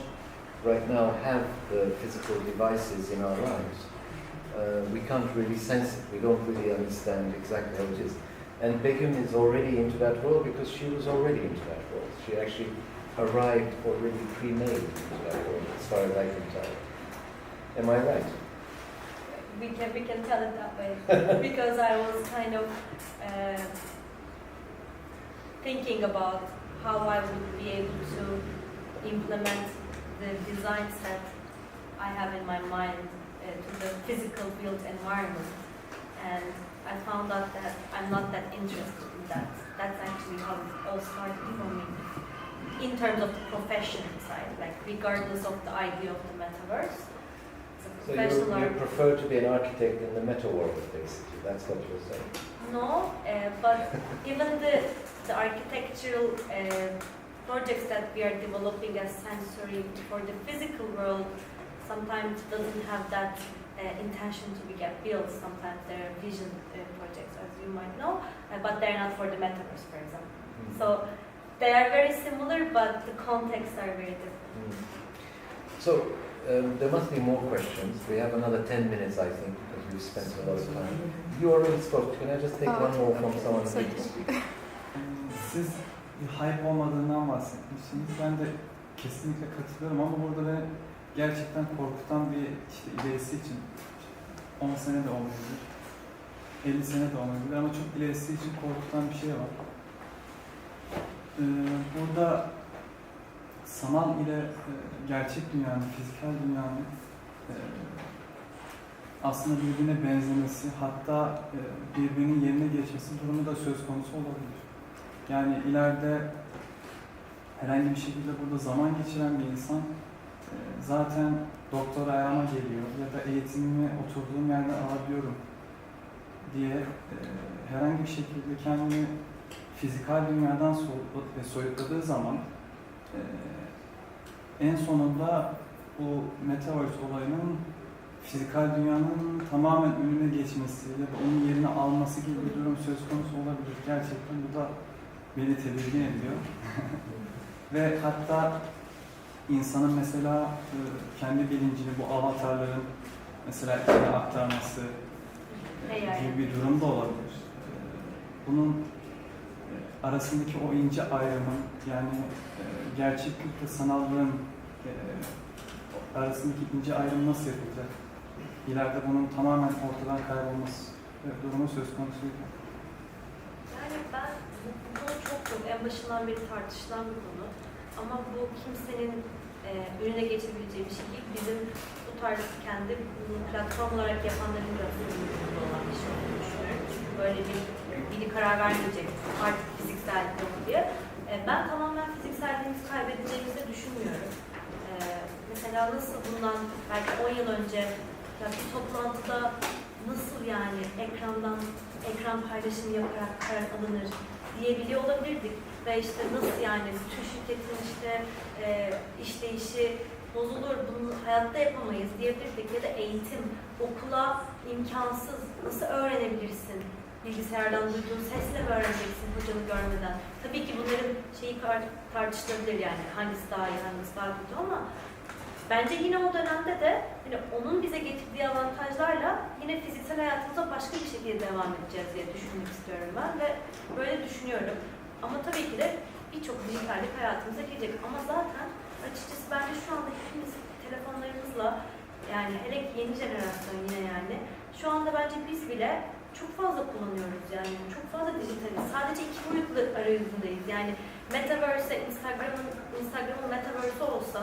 right now have the physical devices in our lives. We can't really sense it. We don't really understand exactly how it is. And Begüm is already into that world because she was already into that world. She actually arrived already pre-made into that world, as far as I can tell. Am I right? We can tell it that way because I was kind of thinking about how I would be able to implement the design set I have in my mind to the physical built environment, and I found out that I'm not that interested in that. That's actually how it all started for me. In terms of the profession side, like regardless of the idea of the metaverse. So you prefer to be an architect in the meta world, basically. That's what you're saying. No, but even the architectural projects that we are developing as sensory for the physical world sometimes doesn't have that intention to be built. Sometimes there are vision projects, as you might know, but they're not for the metaverse, for example. Mm-hmm. So they are very similar, but the contexts are very different. Mm-hmm. So there must be more questions. We have another 10 minutes, I think, because we've spent a lot of time. You already spoke. Can I just take one more from someone who needs to speak? Siz bir hype olmadığından bahsetmişsiniz. Ben de kesinlikle katılıyorum ama burada beni gerçekten korkutan bir ilerisi için 10 sene de olmayabilir, 50 sene de olmayabilir ama çok ilerisi için korkutan bir şey var. Burada sanal ile gerçek dünyanın, fizikal dünyanın aslında birbirine benzemesi, hatta birbirinin yerine geçmesi durumu da söz konusu olabilir. Yani ileride herhangi bir şekilde burada zaman geçiren bir insan zaten doktor ayağıma geliyor ya da eğitimimi oturduğum yerde alabiliyorum diye herhangi bir şekilde kendini fizikal dünyadan soyutladığı zaman en sonunda bu metaverse olayının fizikal dünyanın tamamen önüne geçmesi ya da onun yerini alması gibi bir durum söz konusu olabilir. Gerçekten bu da beni tedirgin ediyor. Ve hatta insanın mesela kendi bilincini bu avatarların mesela içine aktarması gibi bir durum da olabilir. Bunun arasındaki o ince ayrımın, yani gerçeklikle sanallığın arasındaki ince ayrım nasıl yapılacak? İleride bunun tamamen ortadan kaybolması durumu söz konusu. Yani ben bunu çok başından beri tartışılan bir konu. Ama bu kimsenin önüne geçebileceği bir şey değil. Bizim bu tarz kendi platform olarak yapanların da sorumluluğu olan bir şey olduğunu düşünüyorum. Çünkü böyle biri karar vermeyecek artık fiziksel konu diye. Ben tamamen fizikselliğimizi kaybedeceğimizi düşünmüyorum. Mesela nasıl bundan belki 10 yıl önce ya bir toplantıda nasıl yani ekran paylaşımı yaparak karar alınır diyebiliyor olabilirdik. Ve işte nasıl yani bütün şirketin işte işleyişi bozulur, bunu hayatta yapamayız diyebilirdik. Ya da eğitim, okula imkansız, nasıl öğrenebilirsin? Bilgisayardan duyduğun sesle mi öğreneceksin hocanı görmeden? Tabii ki bunların şeyi tartışılabilir yani hangisi daha iyi, hangisi daha kötü ama bence yine o dönemde de yine onun bize getirdiği avantajlarla yine fiziksel hayatımıza başka bir şekilde devam edeceğiz diye düşünmek istiyorum ben ve böyle düşünüyorum. Ama tabii ki de birçok dijitallik hayatımıza girecek. Ama zaten açıkçası bence şu anda hepimiz telefonlarımızla yani hele ki yeni jenerasyon yine yani şu anda bence biz bile çok fazla kullanıyoruz yani çok fazla dijitaliz. Sadece 2 boyutlu arayüzündeyiz. Yani Metaverse, Instagram'ın Metaverse olsa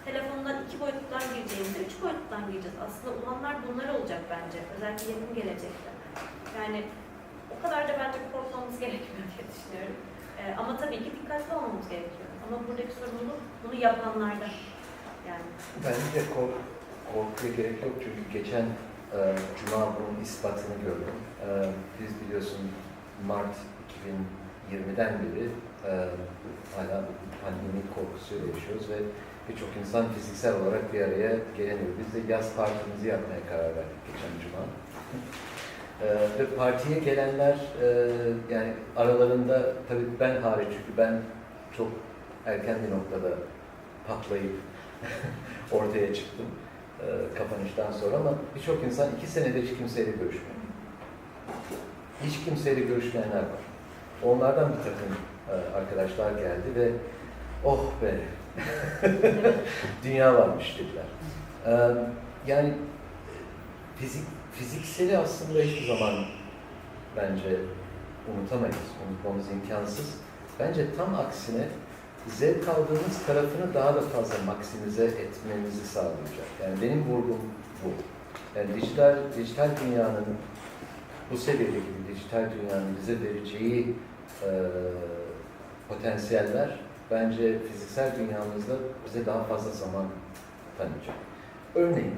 telefondan 2 boyuttan gireceğimize 3 boyuttan gireceğiz. Aslında olanlar bunlar olacak bence. Özellikle yakın gelecekte. Yani o kadar da bence korkmamız gerekmiyor diye düşünüyorum. Ama tabii ki dikkatli olmamız gerekiyor. Ama buradaki sorumluluk bunu yapanlarda. Yani. Bence korkuya gerek yok çünkü geçen Cuma bunun ispatını gördüm. Biz biliyorsun Mart 2020'den beri hala pandemi korkusuyla yaşıyoruz ve birçok insan fiziksel olarak bir araya gelemiyor. Biz de yaz partimizi yapmaya karar verdik geçen Cuma. Ve partiye gelenler yani aralarında tabii ben hariç çünkü ben çok erken bir noktada patlayıp ortaya çıktım kapanıştan sonra ama birçok insan 2 senedir hiç kimseyle görüşmüyor. Hiç kimseyle görüşmeyenler var. Onlardan bir takım arkadaşlar geldi ve oh be dünya varmış dediler. Yani fizikseli aslında hiçbir zaman bence unutamayız. Unutmamız imkansız. Bence tam aksine zevk aldığımız tarafını daha da fazla maksimize etmemizi sağlayacak. Yani benim vurgum bu. Yani dijital dünyanın bu seviyedeki dijital dünyanın bize vereceği potansiyeller bence fiziksel dünyamızda bize daha fazla zaman tanıyacak. Örneğin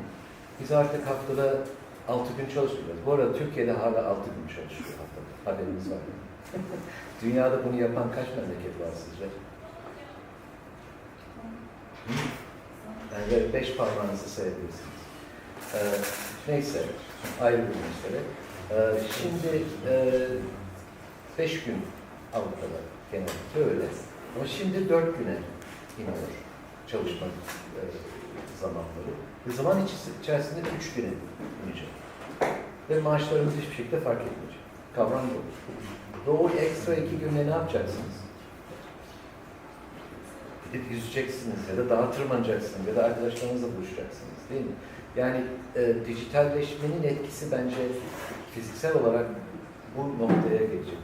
biz artık haftada 6 gün çalışıyoruz. Bu arada Türkiye'de hala 6 gün çalışıyor haftada. Haberiniz var mı? Dünyada bunu yapan kaç memleket var sizce? Yani 5 parmağınızı sayabilirsiniz. Neyse, ayrı bir mesele. Şimdi 5 gün Avrupa'da genellikle öyle. Ama şimdi 4 güne iniyor çalışma zamanları. Ve zaman içerisinde 3 güne inecek. Ve maaşlarımız hiçbir şekilde fark etmeyecek. Kavram bu. O ekstra 2 günde ne yapacaksınız? Gidip yüzeceksiniz ya da dağa tırmanacaksınız ya da arkadaşlarınızla buluşacaksınız değil mi? Yani dijitalleşmenin etkisi bence fiziksel olarak bu noktaya gelecek.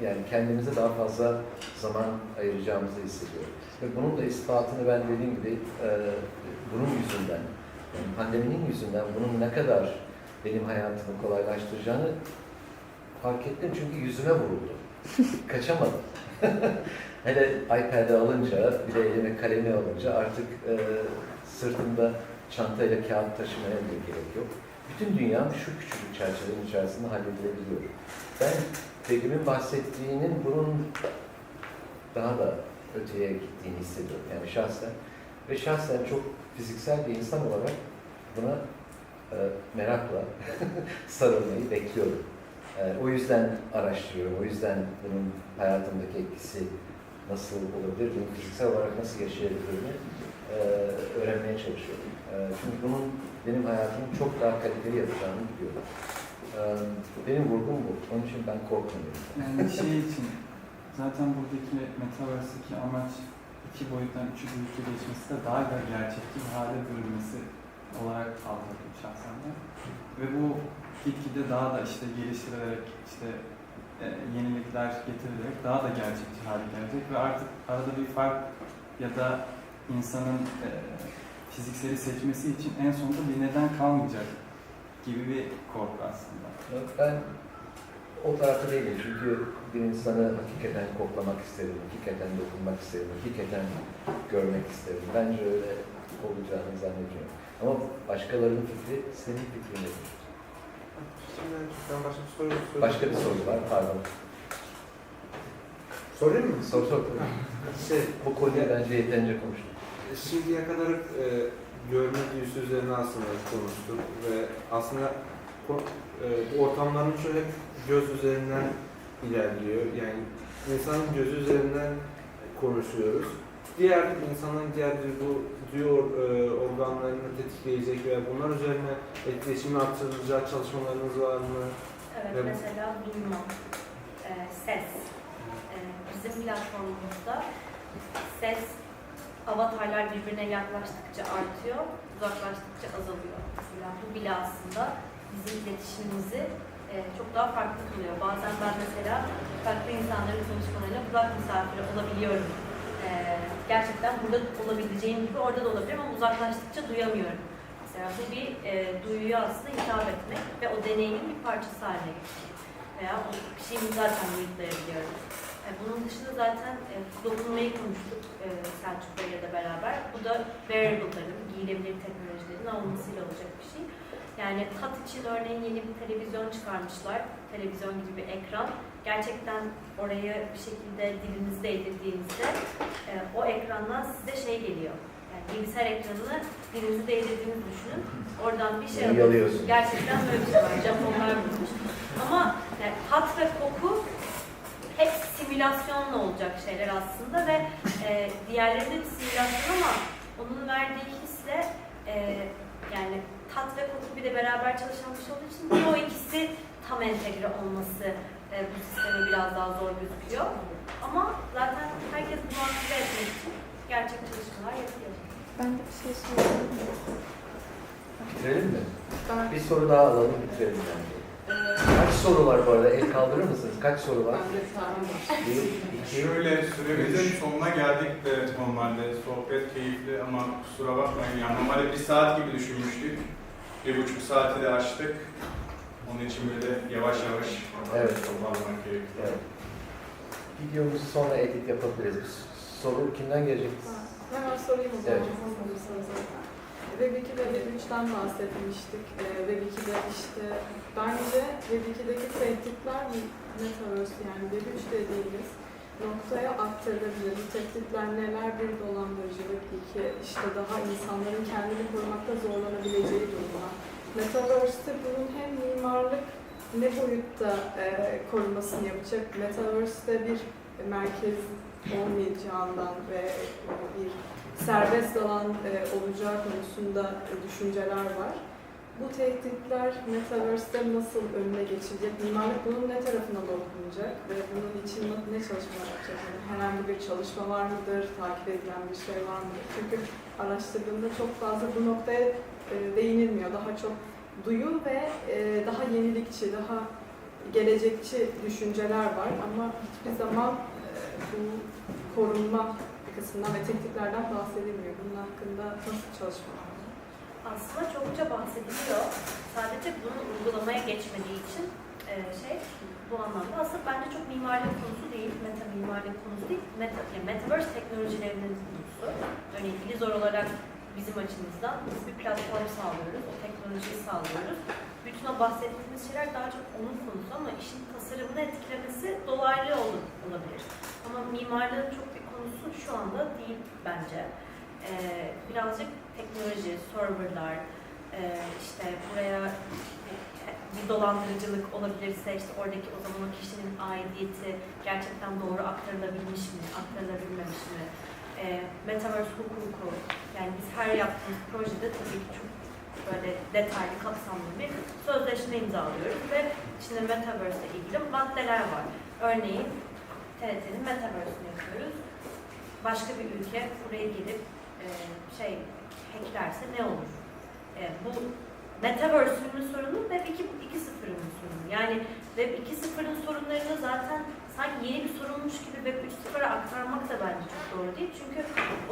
Yani kendimize daha fazla zaman ayıracağımızı hissediyorum. Ve bunun da ispatını ben dediğim gibi bunun yüzünden, yani pandeminin yüzünden bunun ne kadar benim hayatımı kolaylaştıracağını fark ettim çünkü yüzüme vuruldu. Kaçamadım. Hele iPad'i alınca, bir de elime kalemi alınca artık sırtımda çantayla kağıt taşımaya bile gerek yok. Bütün dünya şu küçücük çerçevenin içerisinde halledilebiliyor. Ben Begüm'ün bahsettiğinin bunun daha da öteye gittiğini hissediyorum yani şahsen. Ve şahsen çok fiziksel bir insan olarak buna merakla sarılmayı bekliyorum. O yüzden araştırıyorum, o yüzden bunun hayatımdaki etkisi nasıl olabilir, bunu fiziksel olarak nasıl yaşayabilirim öğrenmeye çalışıyorum. Çünkü bunun benim hayatımı çok daha kaliteli yapacağını biliyorum. Benim vurgum bu. Onun için ben korkmuyorum. Yani şey için zaten buradaki Metaverse'deki amaç 2 boyuttan 3 boyuta geçmesi de daha da gerçekçi bir hale bürünmesi olarak algıladım şahsen de. Ve bu gitgide daha da işte geliştirilerek işte yenilikler getirilerek daha da gerçekçi hale gelecek ve artık arada bir fark ya da insanın fizikseli seçmesi için en sonunda bir neden kalmayacak gibi bir korku aslında. Yok, ben o tarafta değilim çünkü bir insanı hakikaten koklamak isterim, hakikaten dokunmak isterim, hakikaten görmek isterim. Bence öyle olacağını zannediyorum. Ama başkalarının fikri senin fikrin nedir? Şimdi ben başka bir soru sorayım. Başka bir soru var, pardon. Sorayım mı? Sor. Bu konuya bence yeterince konuştuk. Şimdiye kadar görme duyusu üzerine aslında konuştuk ve aslında bu ortamların çoğu hep göz üzerinden ilerliyor. Yani insanın gözü üzerinden konuşuyoruz. Diğer insanların diğer duyu organlarını tetikleyecek veya bunlar üzerine etkileşimi artırılacak çalışmalarınız var mı? Evet, mesela duyma, ses. Bizim platformumuzda ses, avatarlar birbirine yaklaştıkça artıyor, uzaklaştıkça azalıyor. Mesela bu bile aslında bizim iletişimimizi çok daha farklı kılıyor. Bazen ben mesela farklı insanların konuşmalarına kulak misafiri olabiliyorum. Gerçekten burada olabileceğim gibi orada da olabilirim ama uzaklaştıkça duyamıyorum. Mesela bu bir duyuya aslında hitap etmek ve o deneyimin bir parçası haline getirmek. Veya o kişiyi zaten duyuklayabiliyorum. Bunun dışında zaten dokunmayı konuştuk Selçuk Bey'le de beraber. Bu da wearable'ların, giyilebilir teknolojilerin alınmasıyla olacak bir şey. Yani tat için örneğin yeni bir televizyon çıkarmışlar. Televizyon gibi bir ekran. Gerçekten oraya bir şekilde dilinizi değdirdiğinizde o ekrandan size şey geliyor. Yani bilgisayar ekranını dilinizi değdirdiğinizi düşünün. Oradan bir şey alıyorsunuz. Gerçekten böyle bir şey var. Japonlar bulmuş. Ama yani tat ve koku hep simülasyonla olacak şeyler aslında ve diğerleri de bir simülasyon ama onun verdiği hisle yani tat ve koku bir de beraber çalışan bir şey olduğu için o ikisi tam entegre olması bu sisteme biraz daha zor gözüküyor. Ama zaten herkes bunu aktive etmek için gerçek çalışmalar yapıyor. Ben de bir şey sorayım. Bitirelim mi? Bir soru daha alalım, bitirelim bence. Kaç soru var bu arada? El kaldırır mısınız? Kaç soru var? Şöyle süremizin sonuna geldik de normalde. Sohbet keyifli ama kusura bakmayın. Yani normalde 1 saat gibi düşünmüştük. 1,5 saati de açtık. Onun için böyle yavaş yavaş toparlamak gerekiyor. Evet. Videomuzu sonra edit yapabiliriz. Soru kimden gelecek? Hemen sorayım o zaman. Evet. Web 2 ve Web 3'ten bahsetmiştik. Web 2'de işte bence Web 2'deki tehditler Metaverse yani Web 3 dediğimiz noktaya aktarılabilir. Bu tehditler neler? Bir dolandırıcılık, 2 işte daha insanların kendini korumakta zorlanabileceği durumlar. Metaverse'te bunun hem mimarlık ne boyutta korumasını yapacak? Metaverse'te bir merkez olmayacağından ve bir serbest alan olacağı konusunda düşünceler var. Bu tehditler Metaverse'de nasıl önüne geçilecek? Mimarlık bunun ne tarafına dokunacak ve bunun için ne çalışmalar yapacak? Yani herhangi bir çalışma var mıdır? Takip edilen bir şey var mıdır? Çünkü araştırdığımda çok fazla bu noktaya değinilmiyor. Daha çok duyu ve daha yenilikçi, daha gelecekçi düşünceler var ama hiçbir zaman bu korunma kısmından ve tehditlerden bahsedilmiyor. Bunun hakkında nasıl çalışmalar var? Aslında çokça bahsediliyor. Sadece bunun uygulamaya geçmediği için bu anlamda aslında bence çok mimarlık konusu değil, meta mimarlık konusu değil, Metaverse teknolojilerinin konusu. Örneğin Filizor olarak bizim açımızdan biz bir platform sağlıyoruz, o teknolojiyi sağlıyoruz. Bütün o bahsettiğimiz şeyler daha çok onun konusu ama işin tasarımını etkilemesi dolaylı olabilir. Ama mimarlığın çok bir konusu şu anda değil bence. Birazcık teknoloji, serverlar, işte buraya bir dolandırıcılık olabilirse işte oradaki o zaman o kişinin aidiyeti gerçekten doğru aktarılabilmiş mi, aktarılabilmemiş mi? Metaverse hukuku, yani biz her yaptığımız projede tabii ki çok böyle detaylı, kapsamlı bir sözleşme imzalıyoruz ve içinde Metaverse ile ilgili maddeler var. Örneğin TRT'nin Metaverse'ini yapıyoruz. Başka bir ülke buraya gelip hacklerse ne olur? Bu Metaverse'ünün sorunu ve 2.0'ın sorunu. Yani Web 2.0'ın sorunlarını zaten sanki yeni bir sorunmuş gibi Web 3.0'a aktarmak da bence çok doğru değil. Çünkü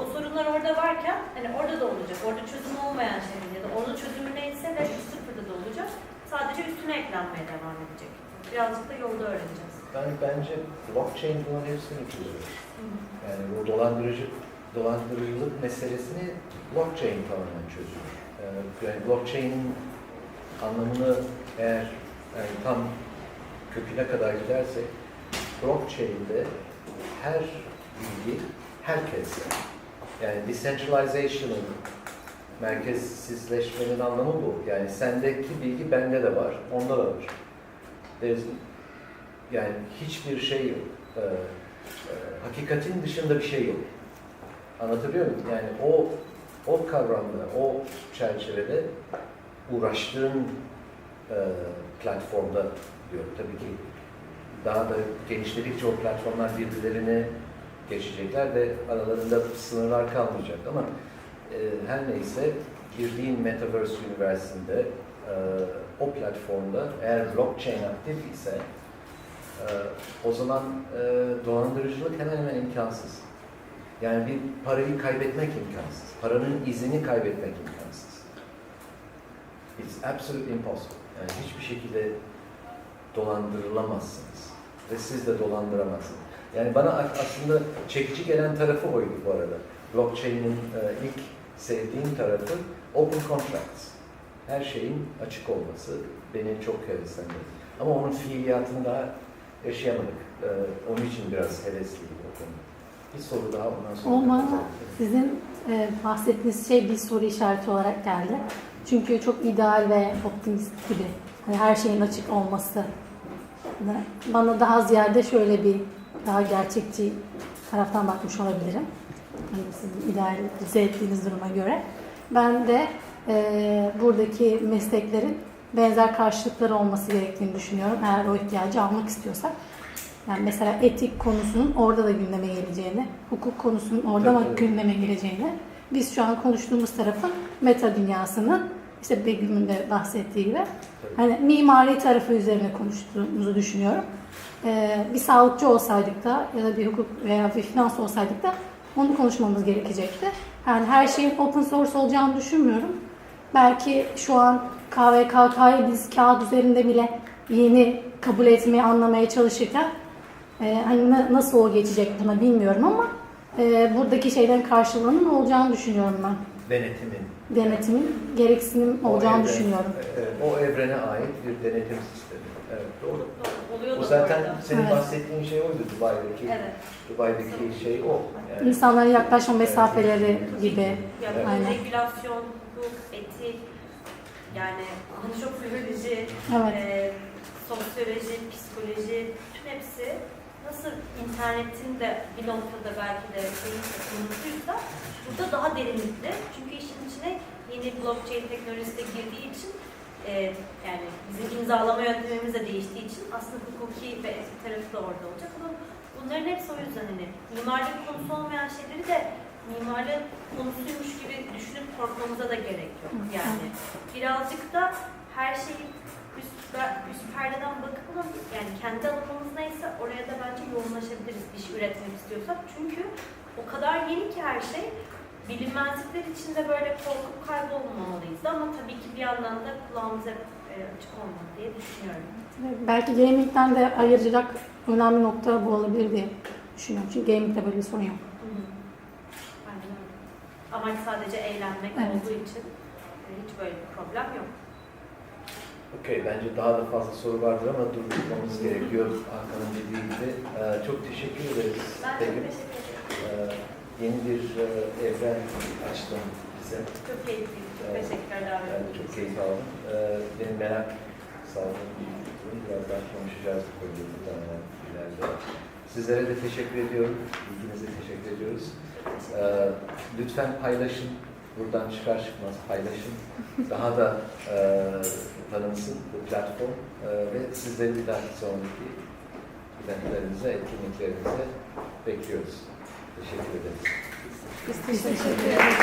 o sorunlar orada varken hani orada da olacak. Orada çözümü olmayan şeyler ya da onun çözümü neyse Web 3.0'da da olacak. Sadece üstüne eklenmeye devam edecek. Birazcık da yolda öğreneceğiz. Bence blockchain bunların hepsini çözüyor. Yani bu dolandırıcılık meselesini blockchain tamamen çözüyor. Yani blockchain'in anlamını eğer yani tam köküne kadar gidersek, blockchain'de her bilgi herkese, yani decentralization'ın, merkezsizleşmenin anlamı bu. Yani sendeki bilgi bende de var, onda da var. Yani hiçbir şey yok. Hakikatin dışında bir şey yok. Anlatabiliyor muyum? Yani o kavramda, o çerçevede uğraştığın platformda diyor. Tabii ki daha da genişledikçe o platformlar birbirlerine geçecekler ve aralarında sınırlar kalmayacak ama her neyse girdiğin Metaverse Üniversitesi'nde o platformda eğer blockchain aktif ise o zaman dolandırıcılık hemen hemen imkansız. Yani bir parayı kaybetmek imkansız. Paranın izini kaybetmek imkansız. It's absolutely impossible. Yani hiçbir şekilde dolandırılamazsınız. Ve siz de dolandıramazsınız. Yani bana aslında çekici gelen tarafı oydu bu arada. Blockchain'in ilk sevdiğim tarafı open contracts. Her şeyin açık olması beni çok heveslendirdi. Ama onun fiiliyatını daha yaşayamadık. Onun için biraz hevesliyim o konuda. Bir soru daha ondan sonra. Olmaz. Sizin bahsettiğiniz şey bir soru işareti olarak geldi. Çünkü çok ideal ve optimist gibi. Hani her şeyin açık olması. Bana daha ziyade şöyle bir daha gerçekçi taraftan bakmış olabilirim. Hani sizin idealize ettiğiniz duruma göre. Ben de buradaki mesleklerin benzer karşılıkları olması gerektiğini düşünüyorum. Eğer o ihtiyacı almak istiyorsak. Yani mesela etik konusunun orada da gündeme geleceğini, hukuk konusunun orada da gündeme geleceğini, biz şu an konuştuğumuz tarafın meta dünyasının, işte Begüm'ün de bahsettiği gibi, hani mimari tarafı üzerine konuştuğumuzu düşünüyorum. Bir sağlıkçı olsaydık da ya da bir hukuk veya bir finans olsaydık da onu konuşmamız gerekecekti. Yani her şeyin open source olacağını düşünmüyorum. Belki şu an KVKK'yı biz kağıt üzerinde bile yeni kabul etmeye, anlamaya çalışırken hani nasıl o geçecek buna bilmiyorum ama buradaki şeylerin karşılığının olacağını düşünüyorum ben. Denetimin gereksinim olacağını düşünüyorum. O evrene ait bir denetim sistemi. Evet, doğru. Oluyordu o zaten senin evet. bahsettiğin şey oydu Dubai'deki. Evet. Dubai'deki şey o. Yani, İnsanların yaklaşma mesafeleri gibi. Yani aynen. regülasyon, hukuk, etik, yani antropoloji, sosyoloji, psikoloji, bütün hepsi nasıl internetin de bir noktada belki de konusuysa burada daha derinlikli. Çünkü işin içine yeni blockchain teknolojisi de girdiği için yani bizim imzalama yöntemimiz de değiştiği için aslında hukuki ve etik tarafı da orada olacak. Ama bunların hepsi o yüzden hani mimarlık konusu olmayan şeyleri de mimarlık konusuymuş gibi düşünüp korkmamıza da gerek yok. Yani birazcık da her şeyi üst perdeden bakıp yani kendi alanımız neyse oraya da bence yoğunlaşabiliriz bir şey üretmek istiyorsak. Çünkü o kadar yeni ki her şey, bilinmezlikler içinde böyle korkup kaybolmamalıyız ama tabii ki bir yandan da kulağımız hep açık olmalı diye düşünüyorum. Belki gaming'den de ayıracak önemli nokta bu olabilir diye düşünüyorum. Çünkü gaming'de böyle bir sorun yok. Aynen öyle. Amaç sadece eğlenmek olduğu için hiç böyle bir problem yok. Okey, bence daha da fazla soru vardır ama durdurmamız gerekiyor Hakan'ın dediği gibi. Çok teşekkür ederiz. Ben çok teşekkür ederim. Yeni bir evren açtın bize. Çok keyifliydi. Çok teşekkürler. Ben de çok keyif aldım. Benim merak sağladığım bir durum. Biraz daha konuşacağız bu konuda muhtemelen ileride. Sizlere de teşekkür ediyorum. İlginize teşekkür ediyoruz. Lütfen paylaşın. Buradan çıkar çıkmaz paylaşın. Daha da tanınsın bu platform ve sizleri bir dahaki sonraki eventlerimize, etkinliklerimize bekliyoruz. Teşekkür ederiz. Biz teşekkür ederiz.